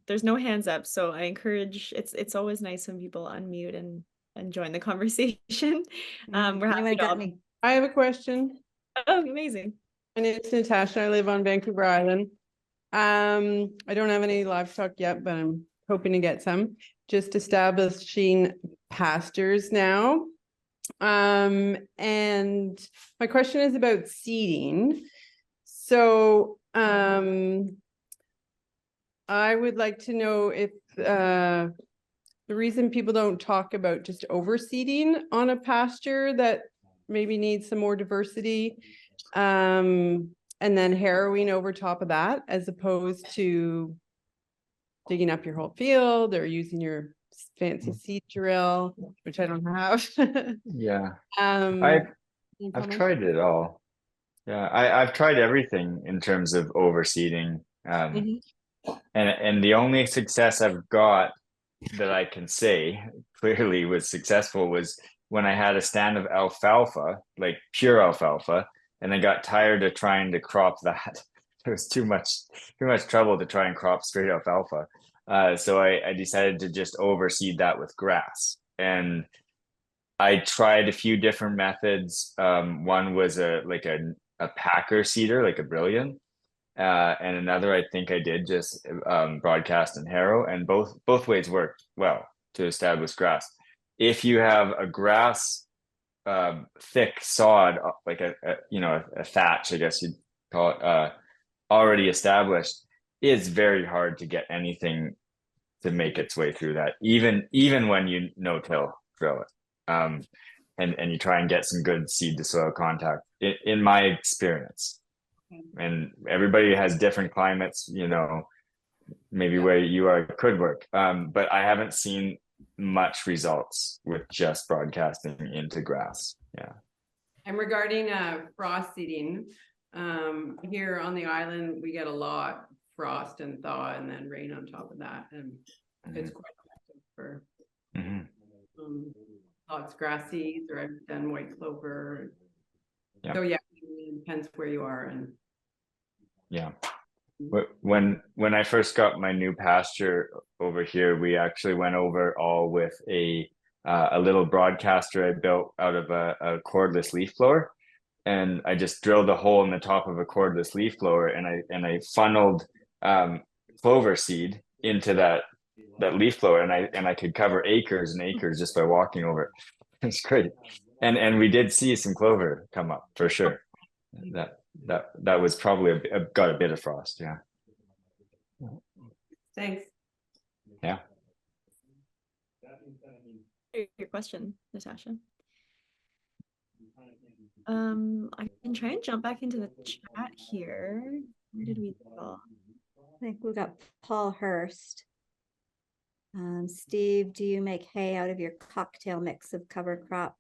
there's no hands up. So I encourage, it's always nice when people unmute and join the conversation. We're happy to I have a question. Oh, amazing. My name is Natasha. I live on Vancouver Island. I don't have any livestock yet, but I'm hoping to get some. Just establishing pastures now. And my question is about seeding. So I would like to know if the reason people don't talk about just overseeding on a pasture that maybe needs some more diversity, and then harrowing over top of that, as opposed to digging up your whole field or using your fancy seed drill, which I don't have. Yeah. I've tried it all. Yeah, I've tried everything in terms of overseeding. And the only success I've got that I can say clearly was successful was when I had a stand of alfalfa, like pure alfalfa, and I got tired of trying to crop that. It was too much trouble to try and crop straight alfalfa. So I decided to just overseed that with grass. And I tried a few different methods. One was a packer seeder, like a Brilliant. And another, I think I did just broadcast and harrow, and both ways worked well to establish grass. If you have a grass thick sod, like a thatch, I guess you'd call it, already established, it's very hard to get anything to make its way through that, even when you no-till drill it. And you try and get some good seed to soil contact, in my experience. And everybody has different climates, maybe where you are could work. But I haven't seen much results with just broadcasting into grass. Yeah. And regarding frost seeding, here on the island, we get a lot frost and thaw and then rain on top of that. And it's quite effective for lots grass seeds, or I've done white clover. So yeah, it depends where you are. And yeah. When I first got my new pasture over here, we actually went over all with a little broadcaster I built out of a cordless leaf blower, and I just drilled a hole in the top of a cordless leaf blower, and I funneled clover seed into that leaf blower, and I could cover acres and acres just by walking over it. It's great, and we did see some clover come up for sure. That was probably got a bit of frost, yeah. Thanks. Yeah. Your question, Natasha. I can try and jump back into the chat here. Where did we go? I think we got Paul Hurst. Steve, do you make hay out of your cocktail mix of cover crop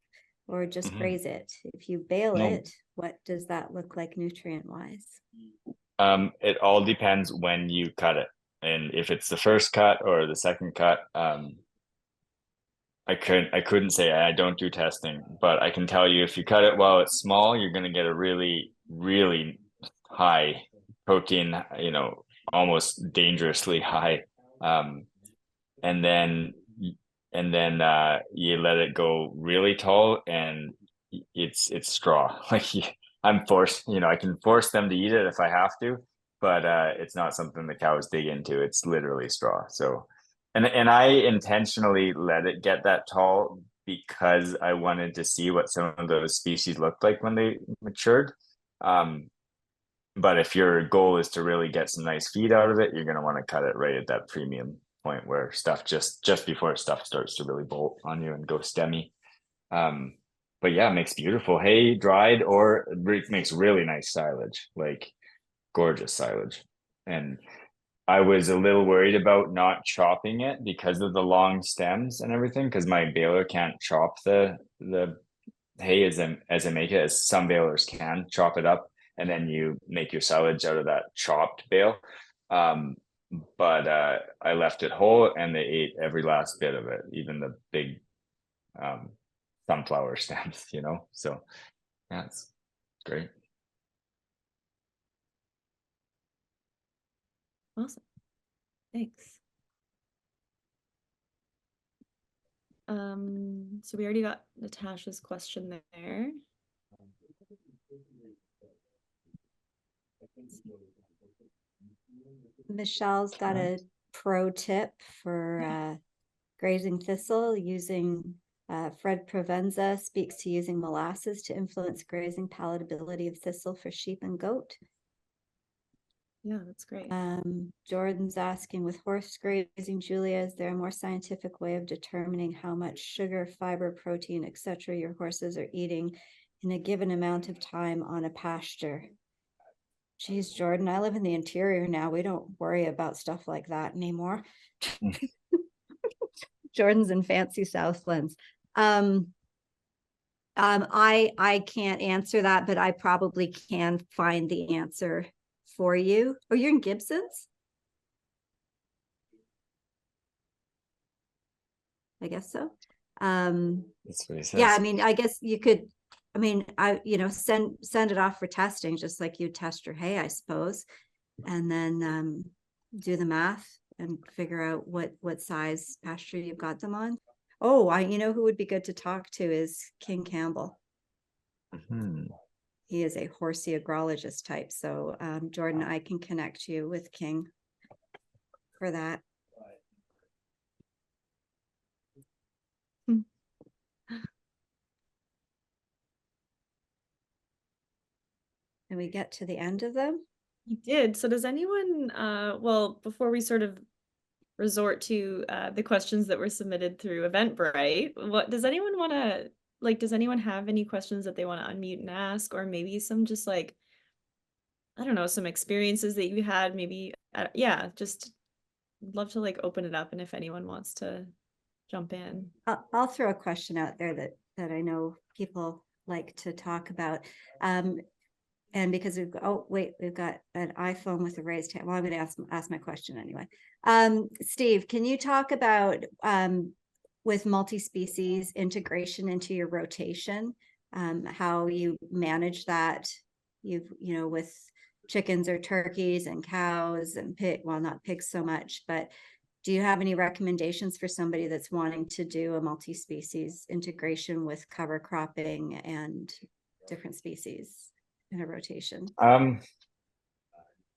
or just graze it? If you bale it, what does that look like nutrient wise? It all depends when you cut it, and if it's the first cut or the second cut. I couldn't say. I don't do testing, but I can tell you if you cut it while it's small, you're going to get a really, really high protein, almost dangerously high. And then you let it go really tall, and it's straw. Like I'm forced, I can force them to eat it if I have to, but it's not something the cows dig into. It's literally straw. So, and I intentionally let it get that tall because I wanted to see what some of those species looked like when they matured. But if your goal is to really get some nice feed out of it, you're going to want to cut it right at that premium point where stuff just before stuff starts to really bolt on you and go stemmy. But yeah, it makes beautiful hay dried, or it makes really nice silage, like gorgeous silage. And I was a little worried about not chopping it because of the long stems and everything, because my baler can't chop the hay as I make it, as some balers can chop it up, and then you make your silage out of that chopped bale. But I left it whole, and they ate every last bit of it, even the big sunflower stems, so yeah, it's great. Awesome. Thanks. So we already got Natasha's question there. Michelle's got a pro tip for grazing thistle using Fred Provenza speaks to using molasses to influence grazing palatability of thistle for sheep and goat. Yeah, that's great. Jordan's asking, with horse grazing, Julia, is there a more scientific way of determining how much sugar, fiber, protein, etc. your horses are eating in a given amount of time on a pasture? Geez, Jordan, I live in the interior now. We don't worry about stuff like that anymore. Jordan's in fancy Southlands. I can't answer that, but I probably can find the answer for you. Oh, you're in Gibson's? I guess so. That's what he says. Yeah, I mean, I guess you could, send it off for testing, just like you test your hay, I suppose, and then do the math and figure out what size pasture you've got them on. Oh, who would be good to talk to is King Campbell. Mm-hmm. He is a horsey agrologist type. So Jordan, I can connect you with King for that. And we get to the end of them? You did. So does anyone, well, before we sort of resort to the questions that were submitted through Eventbrite, what does anyone want to, does anyone have any questions that they want to unmute and ask, or maybe some just I don't know, some experiences that you had, maybe, yeah, just love to open it up, and if anyone wants to jump in. I'll throw a question out there that I know people like to talk about. And because we've got an iPhone with a raised hand. Well, I'm going to ask my question anyway. Steve, can you talk about with multi-species integration into your rotation, how you manage that? With chickens or turkeys and cows and well, not pigs so much, but do you have any recommendations for somebody that's wanting to do a multi-species integration with cover cropping and different species in a rotation?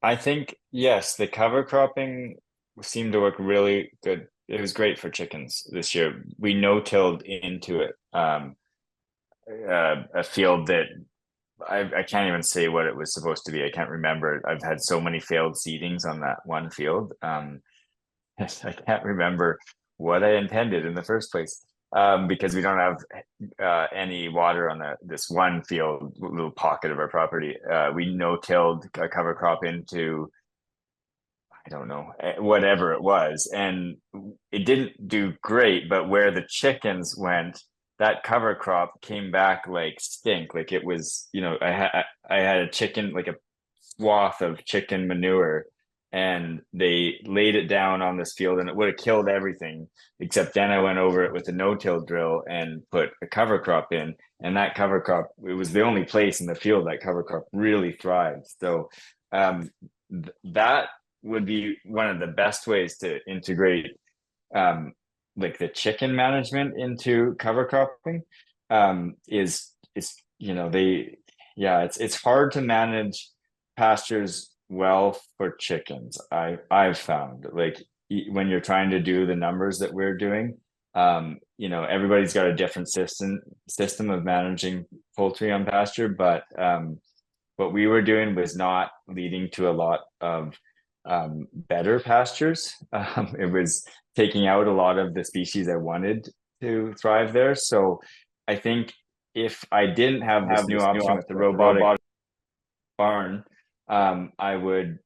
I think, yes, the cover cropping seemed to work really good. It was great for chickens this year. We no-tilled into it. A field that I can't even say what it was supposed to be. I can't remember. I've had so many failed seedings on that one field. I can't remember what I intended in the first place, because we don't have any water on this one field, little pocket of our property. We no-tilled a cover crop into, I don't know, whatever it was, and it didn't do great. But where the chickens went, that cover crop came back like stink. Like it was, I had a chicken, like a swath of chicken manure, and they laid it down on this field, and it would have killed everything. Except then I went over it with a no-till drill and put a cover crop in, and that cover crop, it was the only place in the field that cover crop really thrived. So that would be one of the best ways to integrate like the chicken management into cover cropping. It's hard to manage pastures well for chickens. I've found, like, when you're trying to do the numbers that we're doing, everybody's got a different system of managing poultry on pasture, but what we were doing was not leading to a lot of better pastures. It was taking out a lot of the species I wanted to thrive there. So I think if I didn't have this new option with the robotic barn, I would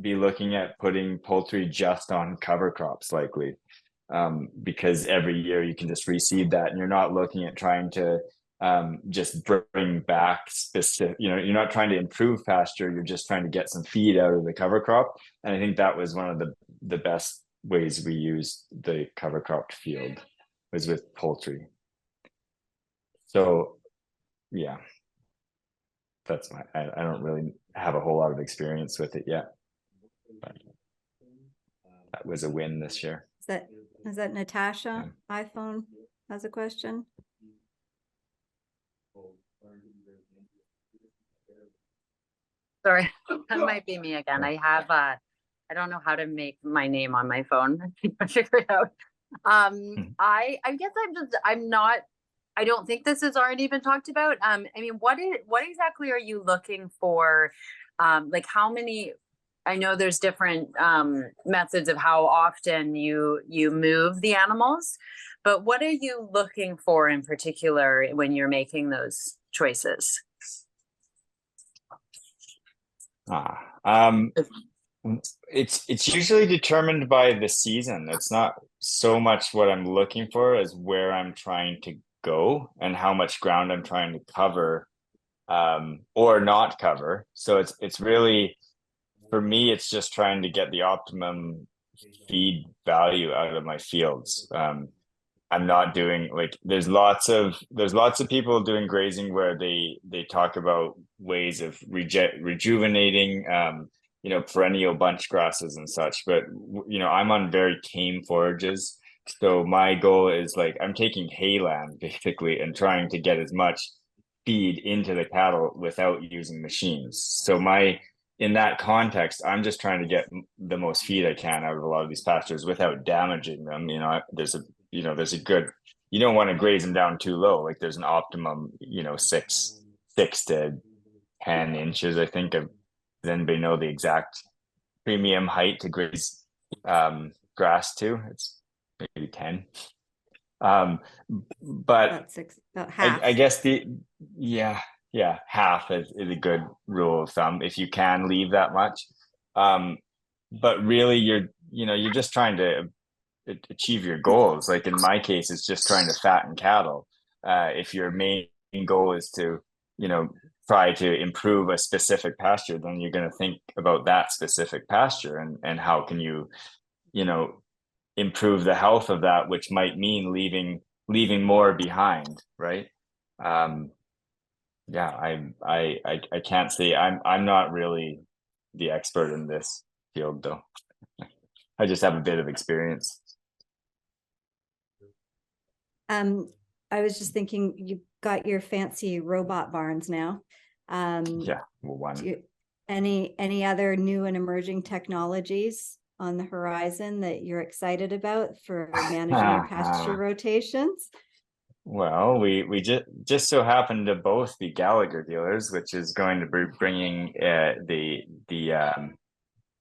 be looking at putting poultry just on cover crops, likely, because every year you can just reseed that, and you're not looking at trying to just bring back specific, you're not trying to improve pasture, you're just trying to get some feed out of the cover crop. And I think that was one of the best ways we used the cover cropped field, was with poultry. So yeah, that's I don't really have a whole lot of experience with it yet, but that was a win this year. Is that Natasha? Yeah. iPhone has a question. Sorry, that might be me again. I don't know how to make my name on my phone. I figure it out. I guess I don't think this has already been talked about. I mean, what exactly are you looking for? Like how many, I know there's different methods of how often you move the animals, but what are you looking for in particular when you're making those choices? It's usually determined by the season. It's not so much what I'm looking for as where I'm trying to go and how much ground I'm trying to cover, or not cover. So it's really, for me, it's just trying to get the optimum feed value out of my fields. I'm not doing, like, there's lots of people doing grazing where they talk about ways of rejuvenating perennial bunch grasses and such, but I'm on very tame forages. So my goal is, like, I'm taking hayland basically and trying to get as much feed into the cattle without using machines. So in that context, I'm just trying to get the most feed I can out of a lot of these pastures without damaging them. There's a good, you don't want to graze them down too low. Like, there's an optimum, 6 to 10 inches, I think. Does anybody know the exact premium height to graze grass to? It's maybe 10. But about half. I guess half is a good rule of thumb if you can leave that much. But really, you're just trying to achieve your goals. Like in my case, it's just trying to fatten cattle. If your main goal is to try to improve a specific pasture, then you're going to think about that specific pasture and how can you improve the health of that, which might mean leaving more behind, right? I can't say, I'm not really the expert in this field though. I just have a bit of experience. I was just thinking, you've got your fancy robot barns now. Yeah, well, any other new and emerging technologies on the horizon that you're excited about for managing your pasture rotations? Well, we just so happen to both be Gallagher dealers, which is going to be bringing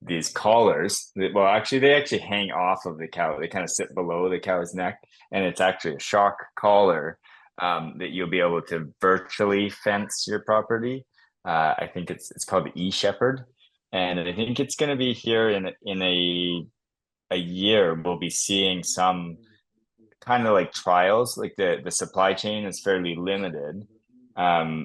these collars. Well, actually, they actually hang off of the cow. They kind of sit below the cow's neck, and it's actually a shock collar that you'll be able to virtually fence your property. I think it's called the eShepherd, and I think it's going to be here in a year. We'll be seeing some kind of like trials. Like the supply chain is fairly limited.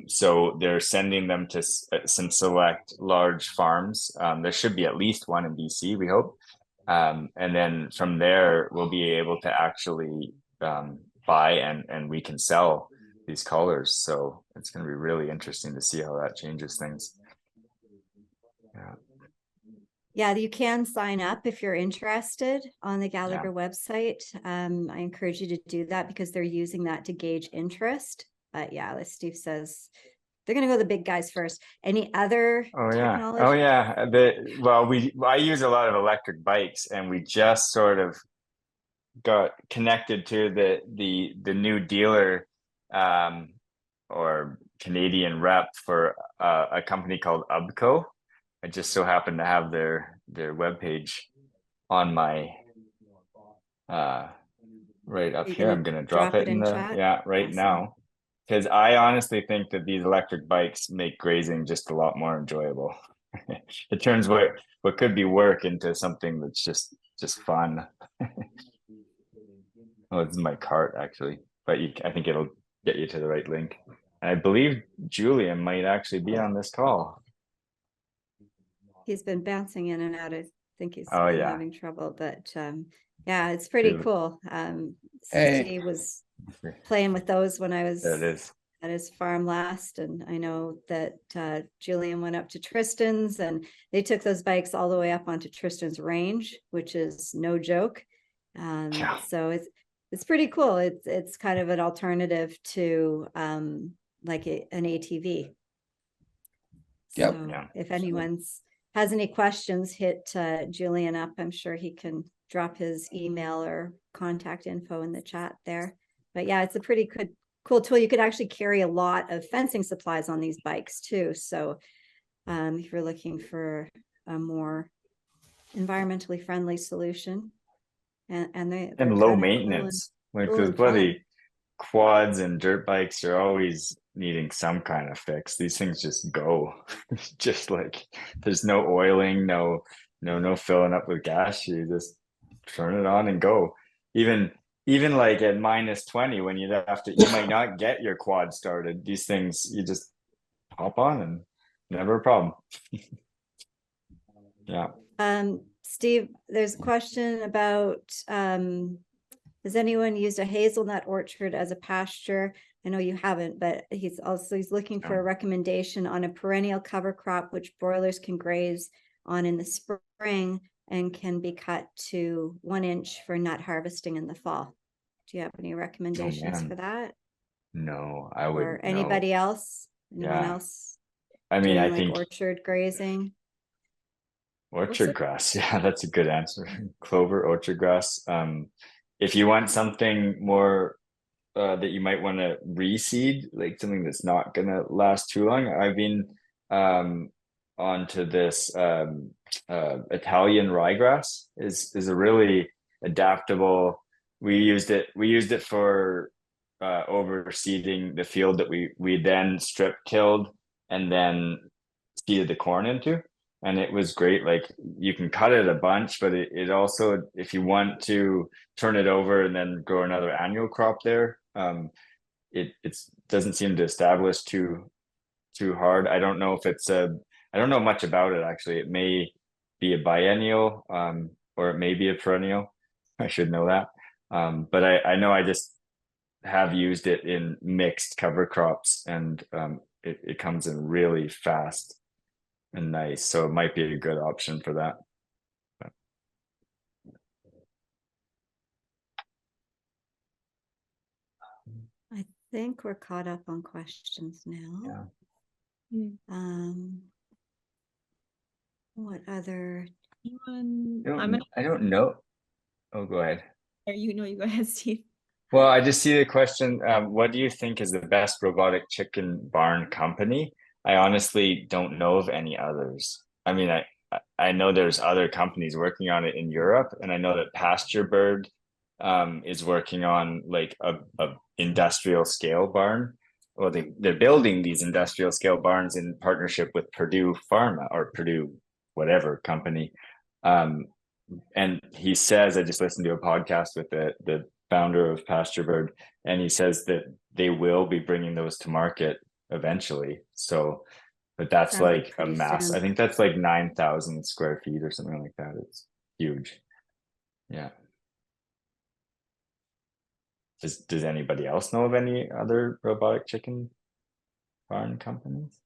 So they're sending them to some select large farms. There should be at least one in BC, we hope. And then from there, we'll be able to actually buy and we can sell these collars. So it's going to be really interesting to see how that changes things. Yeah. Yeah, you can sign up if you're interested on the Gallagher website. I encourage you to do that because they're using that to gauge interest. But yeah, as Steve says, they're going to go the big guys first. Any other technology? Oh yeah. I use a lot of electric bikes, and we just sort of got connected to the new dealer or Canadian rep for a company called UBCO. I just so happen to have their webpage on my right up here. I'm gonna drop it in the chat? Right awesome. Now, because I honestly think that these electric bikes make grazing just a lot more enjoyable. It turns what could be work into something that's just fun. Oh, this is my cart actually, but I think it'll get you to the right link. And I believe Julian might actually be on this call. He's been bouncing in and out. I think he's been having trouble, but yeah, it's pretty cool. Steve was playing with those when I was at his farm last, and I know that Julian went up to Tristan's, and they took those bikes all the way up onto Tristan's range, which is no joke. So it's pretty cool. It's kind of an alternative to like an ATV. Yep. So if anyone's has any questions, hit Julian up. I'm sure he can drop his email or contact info in the chat there. But yeah, it's a pretty cool tool. You could actually carry a lot of fencing supplies on these bikes too. So if you're looking for a more environmentally friendly solution, and low maintenance, like those bloody quads and dirt bikes are always needing some kind of fix. These things just go. Just like there's no oiling, no filling up with gas. You just turn it on and go. Even like at -20 when you might not get your quad started. These things you just hop on and never a problem. Yeah. Steve, there's a question about has anyone used a hazelnut orchard as a pasture? I know you haven't, but he's looking for a recommendation on a perennial cover crop which broilers can graze on in the spring and can be cut to 1 inch for nut harvesting in the fall. Do you have any recommendations for that? No, I would. Or anybody else? Anyone else? I mean, I think orchard grazing. Orchard grass. Yeah, that's a good answer. Clover, orchard grass. If you want something more that you might want to reseed, like something that's not gonna last too long. I've been onto this Italian ryegrass is a really adaptable. We used it for overseeding the field that we then strip tilled and then seeded the corn into. And it was great. Like you can cut it a bunch, but it also, if you want to turn it over and then grow another annual crop there, it doesn't seem to establish too hard. I don't know if I don't know much about it actually. It may be a biennial, or it may be a perennial. I should know that. But I know I just have used it in mixed cover crops, and it comes in really fast. and nice. So it might be a good option for that. I think we're caught up on questions now. Yeah. What other? I don't know. Oh, go ahead. You go ahead, Steve. Well, I just see the question. What do you think is the best robotic chicken barn company? I honestly don't know of any others. I mean, I know there's other companies working on it in Europe, and I know that Pasture Bird is working on like a industrial scale barn. Well, they're building these industrial scale barns in partnership with Purdue Pharma or Purdue whatever company. And he says, I just listened to a podcast with the founder of Pasture Bird, and he says that they will be bringing those to market eventually. So, but that's like a mass. I think that's like 9,000 square feet or something like that. It's huge. Yeah. Does anybody else know of any other robotic chicken barn companies?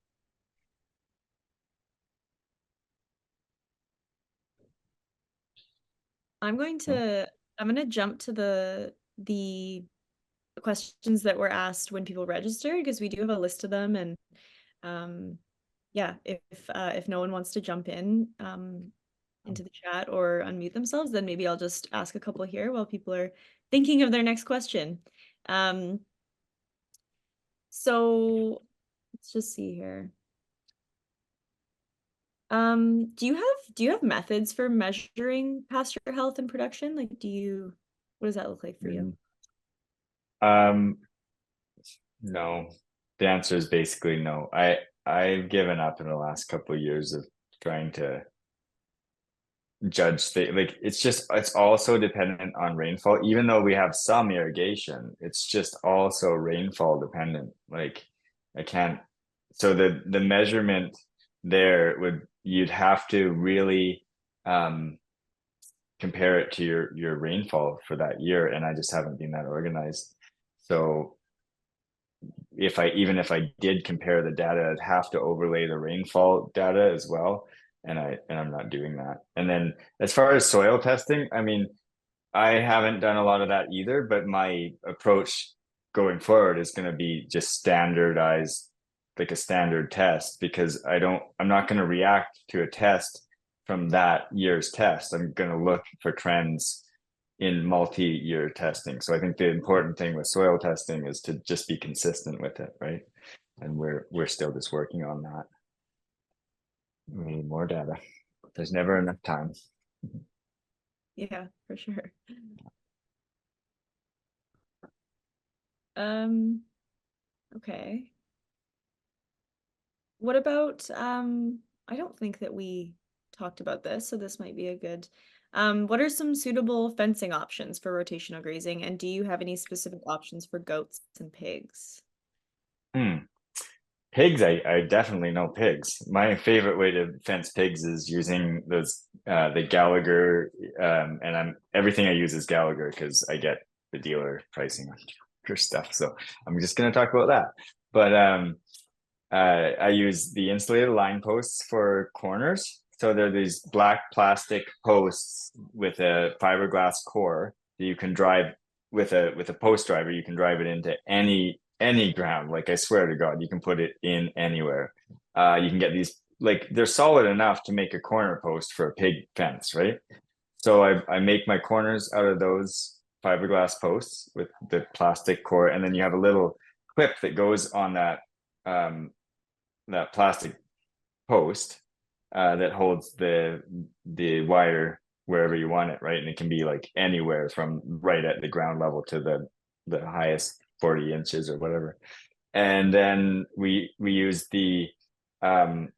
I'm going to jump to the questions that were asked when people registered, because we do have a list of them, and yeah, if no one wants to jump in into the chat or unmute themselves, then maybe I'll just ask a couple here while people are thinking of their next question. So let's just see here. Do you have methods for measuring pasture health and production? Like, what does that look like for you? No. The answer is basically no. I've given up in the last couple of years of trying to judge like it's also dependent on rainfall. Even though we have some irrigation, it's just also rainfall dependent. Like I can't, so the measurement there you'd have to really compare it to your rainfall for that year, and I just haven't been that organized. So even if I did compare the data, I'd have to overlay the rainfall data as well, and I'm not doing that. And then as far as soil testing, I mean, I haven't done a lot of that either, but my approach going forward is going to be just standardized, like a standard test, because I'm not going to react to a test from that year's test. I'm going to look for trends in multi-year testing. So I think the important thing with soil testing is to just be consistent with it, right? And we're still just working on that. We need more data. There's never enough time. Yeah, for sure. Okay. What about I don't think that we talked about this, so this might be a good what are some suitable fencing options for rotational grazing, and do you have any specific options for goats and pigs? Pigs, I definitely know pigs. My favorite way to fence pigs is using those the Gallagher, and everything I use is Gallagher because I get the dealer pricing on Gallagher stuff. So I'm just gonna talk about that. But I use the insulated line posts for corners. So they're these black plastic posts with a fiberglass core that you can drive with a post driver. You can drive it into any ground. Like I swear to God, you can put it in anywhere. You can get these, like they're solid enough to make a corner post for a pig fence, right? So I make my corners out of those fiberglass posts with the plastic core, and then you have a little clip that goes on that plastic post that holds the wire wherever you want it, right? And it can be like anywhere from right at the ground level to the highest 40 inches or whatever. And then we use the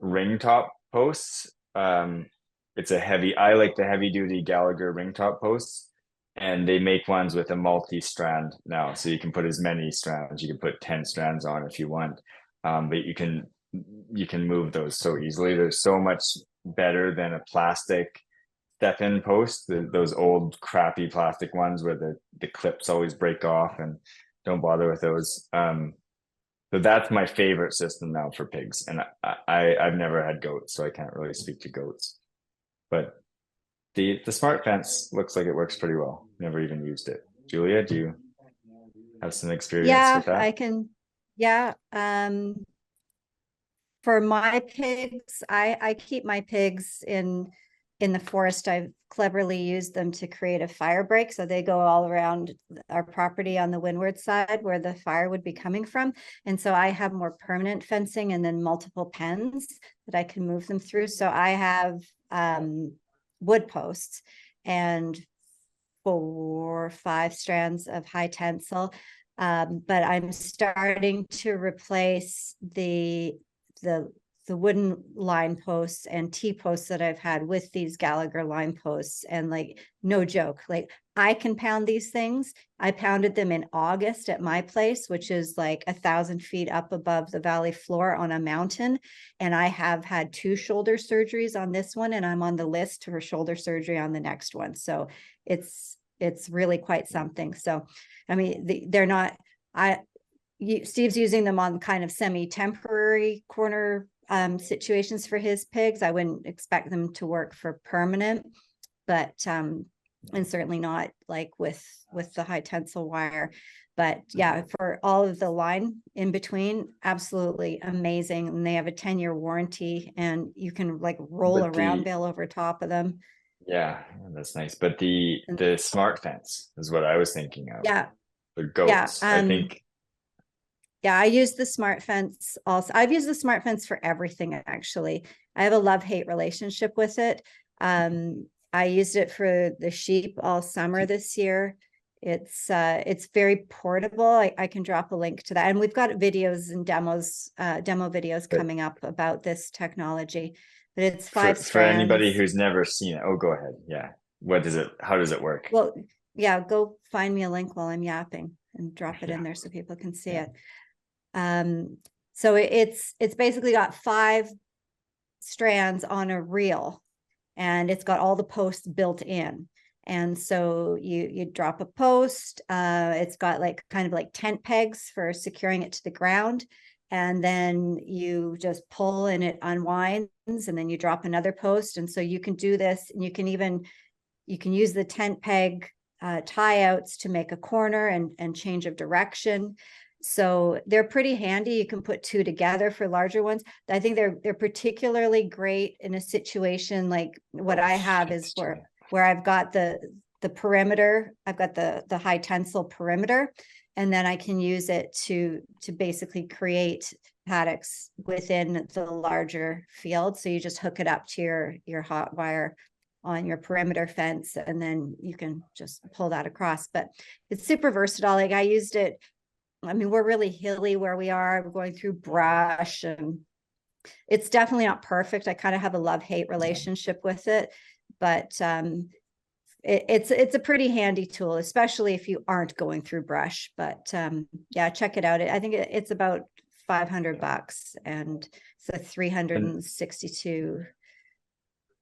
ring top posts. It's I like the heavy duty Gallagher ring top posts, and they make ones with a multi-strand now, so you can put as many strands. You can put 10 strands on if you want, but you can move those so easily. They're so much better than a plastic step-in post, those old crappy plastic ones where the clips always break off, and don't bother with those. So that's my favorite system now for pigs. And I've never had goats, so I can't really speak to goats. But the smart fence looks like it works pretty well. Never even used it. Julia, do you have some experience with that? I can. Yeah. For my pigs, I keep my pigs in the forest. I've cleverly used them to create a fire break. So they go all around our property on the windward side where the fire would be coming from. And so I have more permanent fencing and then multiple pens that I can move them through. So I have wood posts and 4 or 5 strands of high tensile. But I'm starting to replace the wooden line posts and T-posts that I've had with these Gallagher line posts. And like, no joke, like I can pound these things. I pounded them in August at my place, which is like 1,000 feet up above the valley floor on a mountain. And I have had 2 shoulder surgeries on this one, and I'm on the list for shoulder surgery on the next one. So it's really quite something. So, I mean, they're not, Steve's using them on kind of semi-temporary corner situations for his pigs. I wouldn't expect them to work for permanent, but and certainly not like with the high tensile wire. But yeah, for all of the line in between, absolutely amazing. And they have a 10-year warranty, and you can like roll a round bale over top of them. Yeah, that's nice. But the smart fence is what I was thinking of. Yeah. The goats, I think. Yeah, I use the smart fence also. I've used the smart fence for everything, actually. I have a love-hate relationship with it. I used it for the sheep all summer this year. It's very portable. I can drop a link to that. And we've got videos and demos, demo videos coming up about this technology. But it's 5 strands. For anybody who's never seen it. Oh, go ahead. Yeah. How does it work? Well, yeah, go find me a link while I'm yapping and drop it in there so people can see it. So it's basically got 5 strands on a reel, and it's got all the posts built in. And so you drop a post, it's got like kind of like tent pegs for securing it to the ground. And then you just pull and it unwinds, and then you drop another post. And so you can do this, and you can use the tent peg tie outs to make a corner and change of direction. So they're pretty handy. You can put 2 together for larger ones. I think they're particularly great in a situation like what I have is where I've got the perimeter, I've got the high tensile perimeter, and then I can use it to basically create paddocks within the larger field. So you just hook it up to your hot wire on your perimeter fence, and then you can just pull that across. But it's super versatile. Like I used it. I mean, we're really hilly where we are. We're going through brush, and it's definitely not perfect. I kind of have a love-hate relationship with it, but it's a pretty handy tool, especially if you aren't going through brush. But yeah, check it out. I think it's about $500, and it's a 362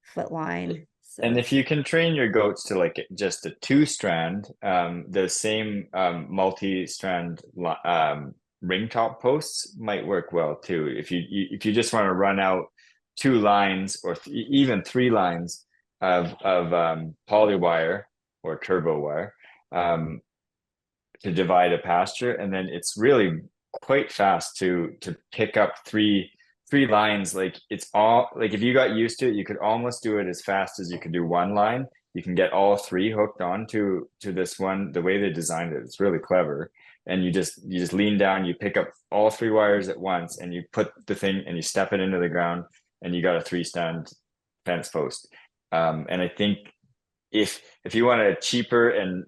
foot line. So. And if you can train your goats to like just a 2-strand, the same multi-strand ring top posts might work well too. If you just want to run out 2 lines or even 3 lines of poly wire or turbo wire to divide a pasture, and then it's really quite fast to pick up three lines. Like it's all like if you got used to it, you could almost do it as fast as you could do 1 line. You can get all 3 hooked on to this one. The way they designed it, it's really clever. And you just lean down, you pick up all 3 wires at once, and you put the thing and you step it into the ground, and you got a 3-stand fence post. And I think if you want a cheaper and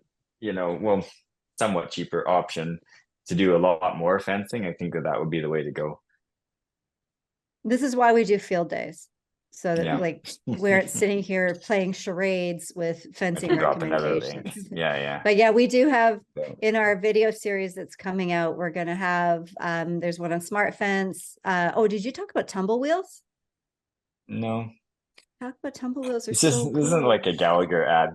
somewhat cheaper option to do a lot more fencing, I think that would be the way to go. This is why we do field days. So that like we're sitting here playing charades with fencing recommendations. Yeah. But yeah, we do have in our video series that's coming out, we're going to have, there's one on smart fence. Oh, did you talk about tumble wheels? No. Talk about tumble wheels. This isn't like a Gallagher ad.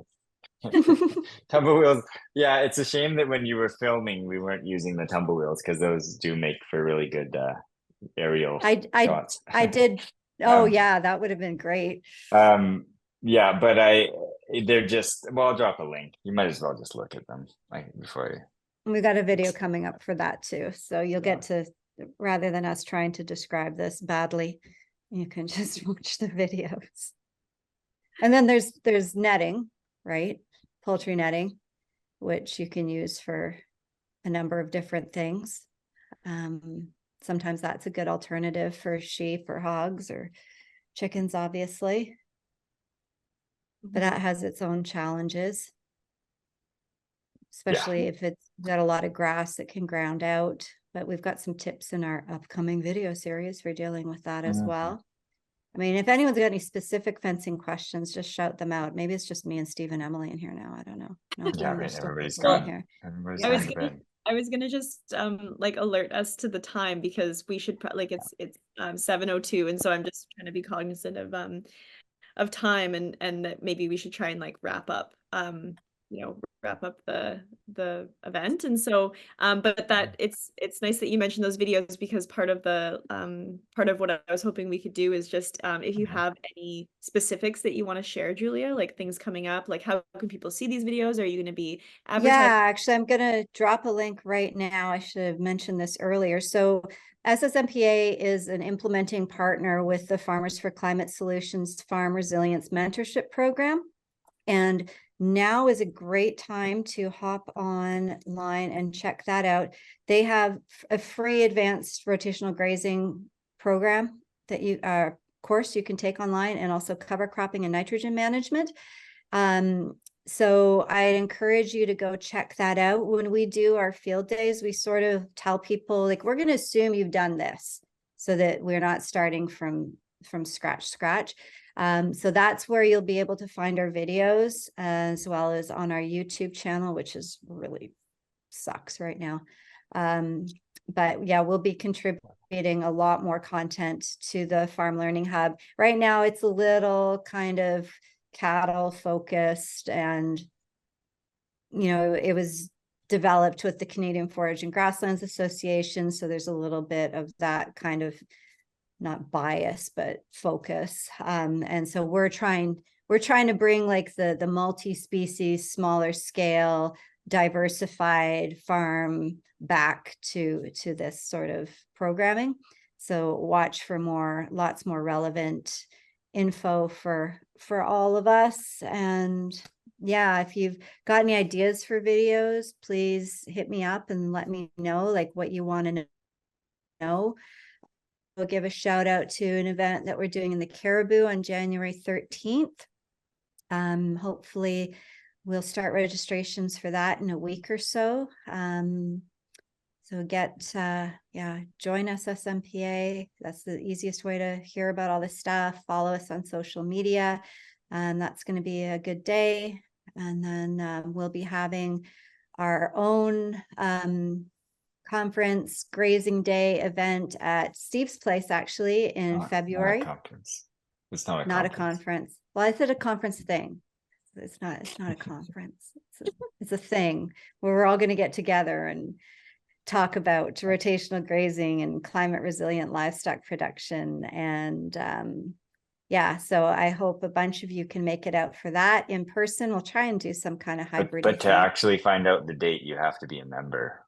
Tumble wheels. Yeah, it's a shame that when you were filming, we weren't using the tumble wheels because those do make for really good aerial shots. I did. Oh yeah, that would have been great. Yeah, but they're just, well, I'll drop a link. You might as well just look at them before you. We got a video coming up for that too. So you'll get to, rather than us trying to describe this badly, you can just watch the videos. And then there's netting, right? Poultry netting, which you can use for a number of different things. Sometimes that's a good alternative for sheep or hogs or chickens, obviously. But that has its own challenges, especially if it's got a lot of grass that can ground out. But we've got some tips in our upcoming video series for dealing with that as well. I mean, if anyone's got any specific fencing questions, just shout them out. Maybe it's just me and Steve and Emily in here now. I don't know. No, yeah, I mean, everybody's gone here. I was gonna just like alert us to the time, because we should it's 7:02, and so I'm just trying to be cognizant of time, and that maybe we should try and like wrap up the event. And so but that it's nice that you mentioned those videos, because part of what I was hoping we could do is just if you have any specifics that you want to share, Julia, like things coming up, like how can people see these videos? Are you going to be advertising? Yeah, actually, I'm going to drop a link right now. I should have mentioned this earlier. So SSMPA is an implementing partner with the Farmers for Climate Solutions Farm Resilience Mentorship Program. And now is a great time to hop online and check that out. They have a free advanced rotational grazing program that course you can take online, and also cover cropping and nitrogen management. So I encourage you to go check that out. When we do our field days, we sort of tell people, like, we're going to assume you've done this so that we're not starting from scratch. So that's where you'll be able to find our videos, as well as on our YouTube channel, which is really sucks right now. But yeah, we'll be contributing a lot more content to the Farm Learning Hub. Right now, it's a little kind of cattle focused, and it was developed with the Canadian Forage and Grasslands Association, so there's a little bit of that kind of, not bias, but focus. And so we're trying to bring like the multi-species, smaller scale, diversified farm back to this sort of programming. So watch for lots more relevant info for all of us. And yeah, if you've got any ideas for videos, please hit me up and let me know like what you want to know. We'll give a shout out to an event that we're doing in the Caribou on January 13th. Hopefully we'll start registrations for that in a week or so. So join SSMPA. That's the easiest way to hear about all this stuff. Follow us on social media. That's going to be a good day. And then we'll be having our own conference grazing day event at Steve's place, actually, in February. Not a conference. It's not a conference. Well, I said a conference thing. It's not a conference. It's a thing where we're all going to get together and talk about rotational grazing and climate resilient livestock production. And so I hope a bunch of you can make it out for that in person. We'll try and do some kind of hybrid. But to actually find out the date, you have to be a member.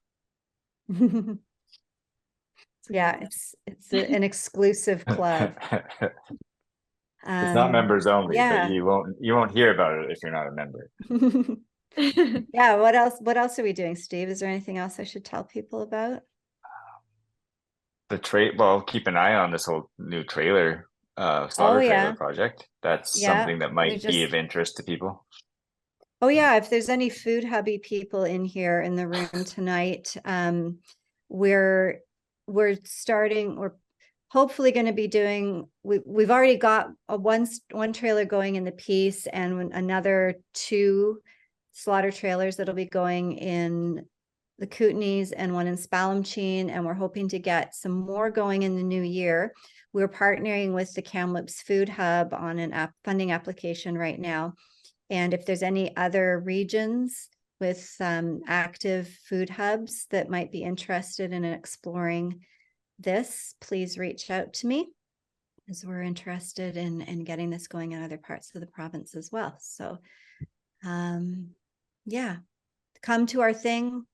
Yeah, it's an exclusive club. It's not members only, but you won't hear about it if you're not a member. Yeah, what else are we doing, Steve? Is there anything else I should tell people about? Well, keep an eye on this whole new trailer trailer project. That's something that might be of interest to people. Oh yeah, if there's any food hubby people in here in the room tonight, we're hopefully going to be doing, we've already got one trailer going in the Peace, and another 2 slaughter trailers that'll be going in the Kootenays and one in Spalumcheen, and we're hoping to get some more going in the new year. We're partnering with the Kamloops Food Hub on an funding application right now. And if there's any other regions with active food hubs that might be interested in exploring this, please reach out to me, as we're interested in getting this going in other parts of the province as well. So yeah, come to our thing.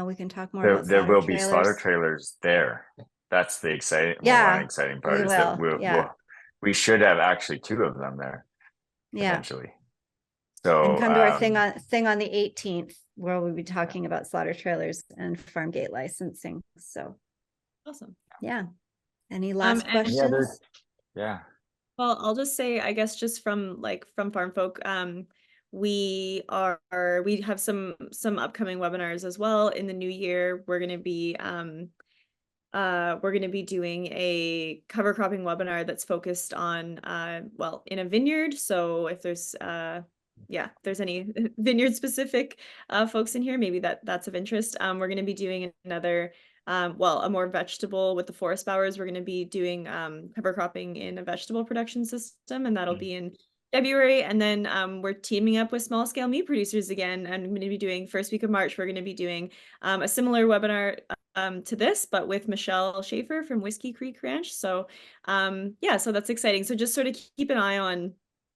We can talk more about There slaughter will be slaughter trailers. trailers there. That's the exciting, Yeah, one exciting part we is that will. we should have actually 2 of them there potentially. So And come to our thing on the 18th, where we'll be talking about slaughter trailers and farm gate licensing. So awesome. Yeah. Any last questions? Yeah. Well, I'll just say, I guess, just from FarmFolk, we have some upcoming webinars as well in the new year. We're going to be doing a cover cropping webinar that's focused on well, in a vineyard. So if there's if there's any vineyard specific folks in here, maybe that's of interest. We're going to be doing another a more vegetable with the forest bowers. We're going to be doing cover cropping in a vegetable production system, and that'll be in February. And then we're teaming up with small scale meat producers again, and I'm going to be doing first week of March. We're going to be doing a similar webinar to this, but with Michelle Schaefer from Whiskey Creek Ranch. So yeah, so that's exciting. So just sort of keep an eye on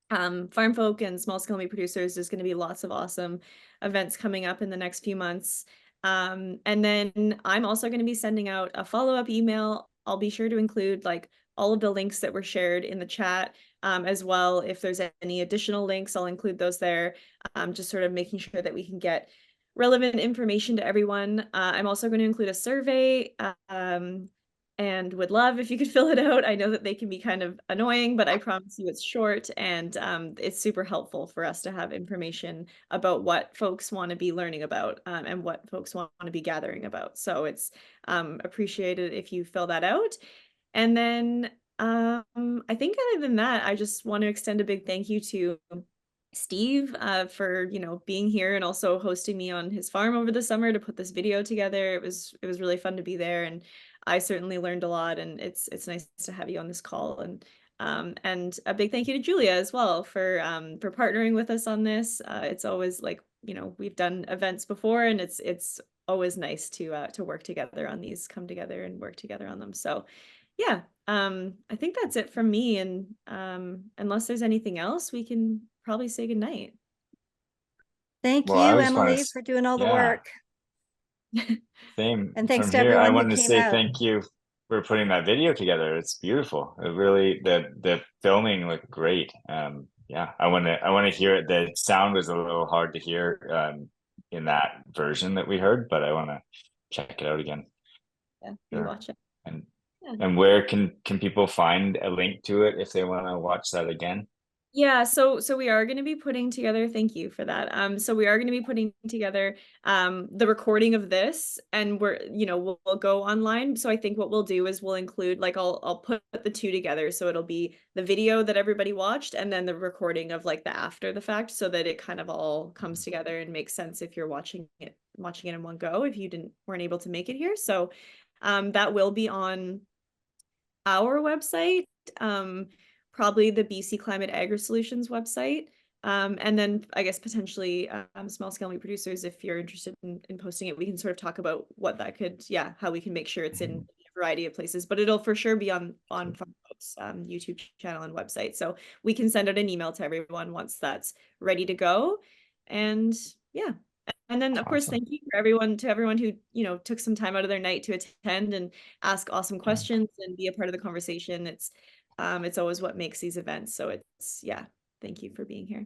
FarmFolk and small scale meat producers. There's going to be lots of awesome events coming up in the next few months. And then I'm also going to be sending out a follow-up email. I'll be sure to include like all of the links that were shared in the chat as well. If there's any additional links, I'll include those there. Just sort of making sure that we can get relevant information to everyone. I'm also going to include a survey and would love if you could fill it out. I know that they can be kind of annoying, but I promise you it's short, and it's super helpful for us to have information about what folks want to be learning about and what folks want to be gathering about. So it's appreciated if you fill that out. And then I think other than that, I just want to extend a big thank you to Steve for being here and also hosting me on his farm over the summer to put this video together. It was really fun to be there, and I certainly learned a lot, and it's nice to have you on this call. And a big thank you to Julia as well for partnering with us on this. It's always like, we've done events before, and it's always nice to work together on these, come together and work together on them. So yeah, I think that's it from me. And unless there's anything else, we can probably say goodnight. Thank you, Emily, for doing all the work. Same. And thanks from to here, everyone I who wanted to came say out. thank you for putting that video together. It's beautiful. It really, the filming looked great. Yeah, I want to hear it. The sound was a little hard to hear in that version that we heard, but I want to check it out again. Yeah, you watch it. And where can people find a link to it if they want to watch that again? Yeah, so we are going to be putting together, thank you for that. So we are going to be putting together the recording of this, and we'll go online. So I think what we'll do is we'll include, like, I'll put the two together. So it'll be the video that everybody watched and then the recording of like the after the fact, so that it kind of all comes together and makes sense if you're watching it in one go, if you weren't able to make it here. So that will be on our website, probably the BC Climate Agri-Solutions website. And then I guess potentially small scale meat producers, if you're interested in posting it, we can sort of talk about what that could, how we can make sure it's in a variety of places, but it'll for sure be on FarmFolk's YouTube channel and website. So we can send out an email to everyone once that's ready to go. And yeah. And then, of course, thank you to everyone who, took some time out of their night to attend and ask awesome questions and be a part of the conversation. It's always what makes these events. So thank you for being here.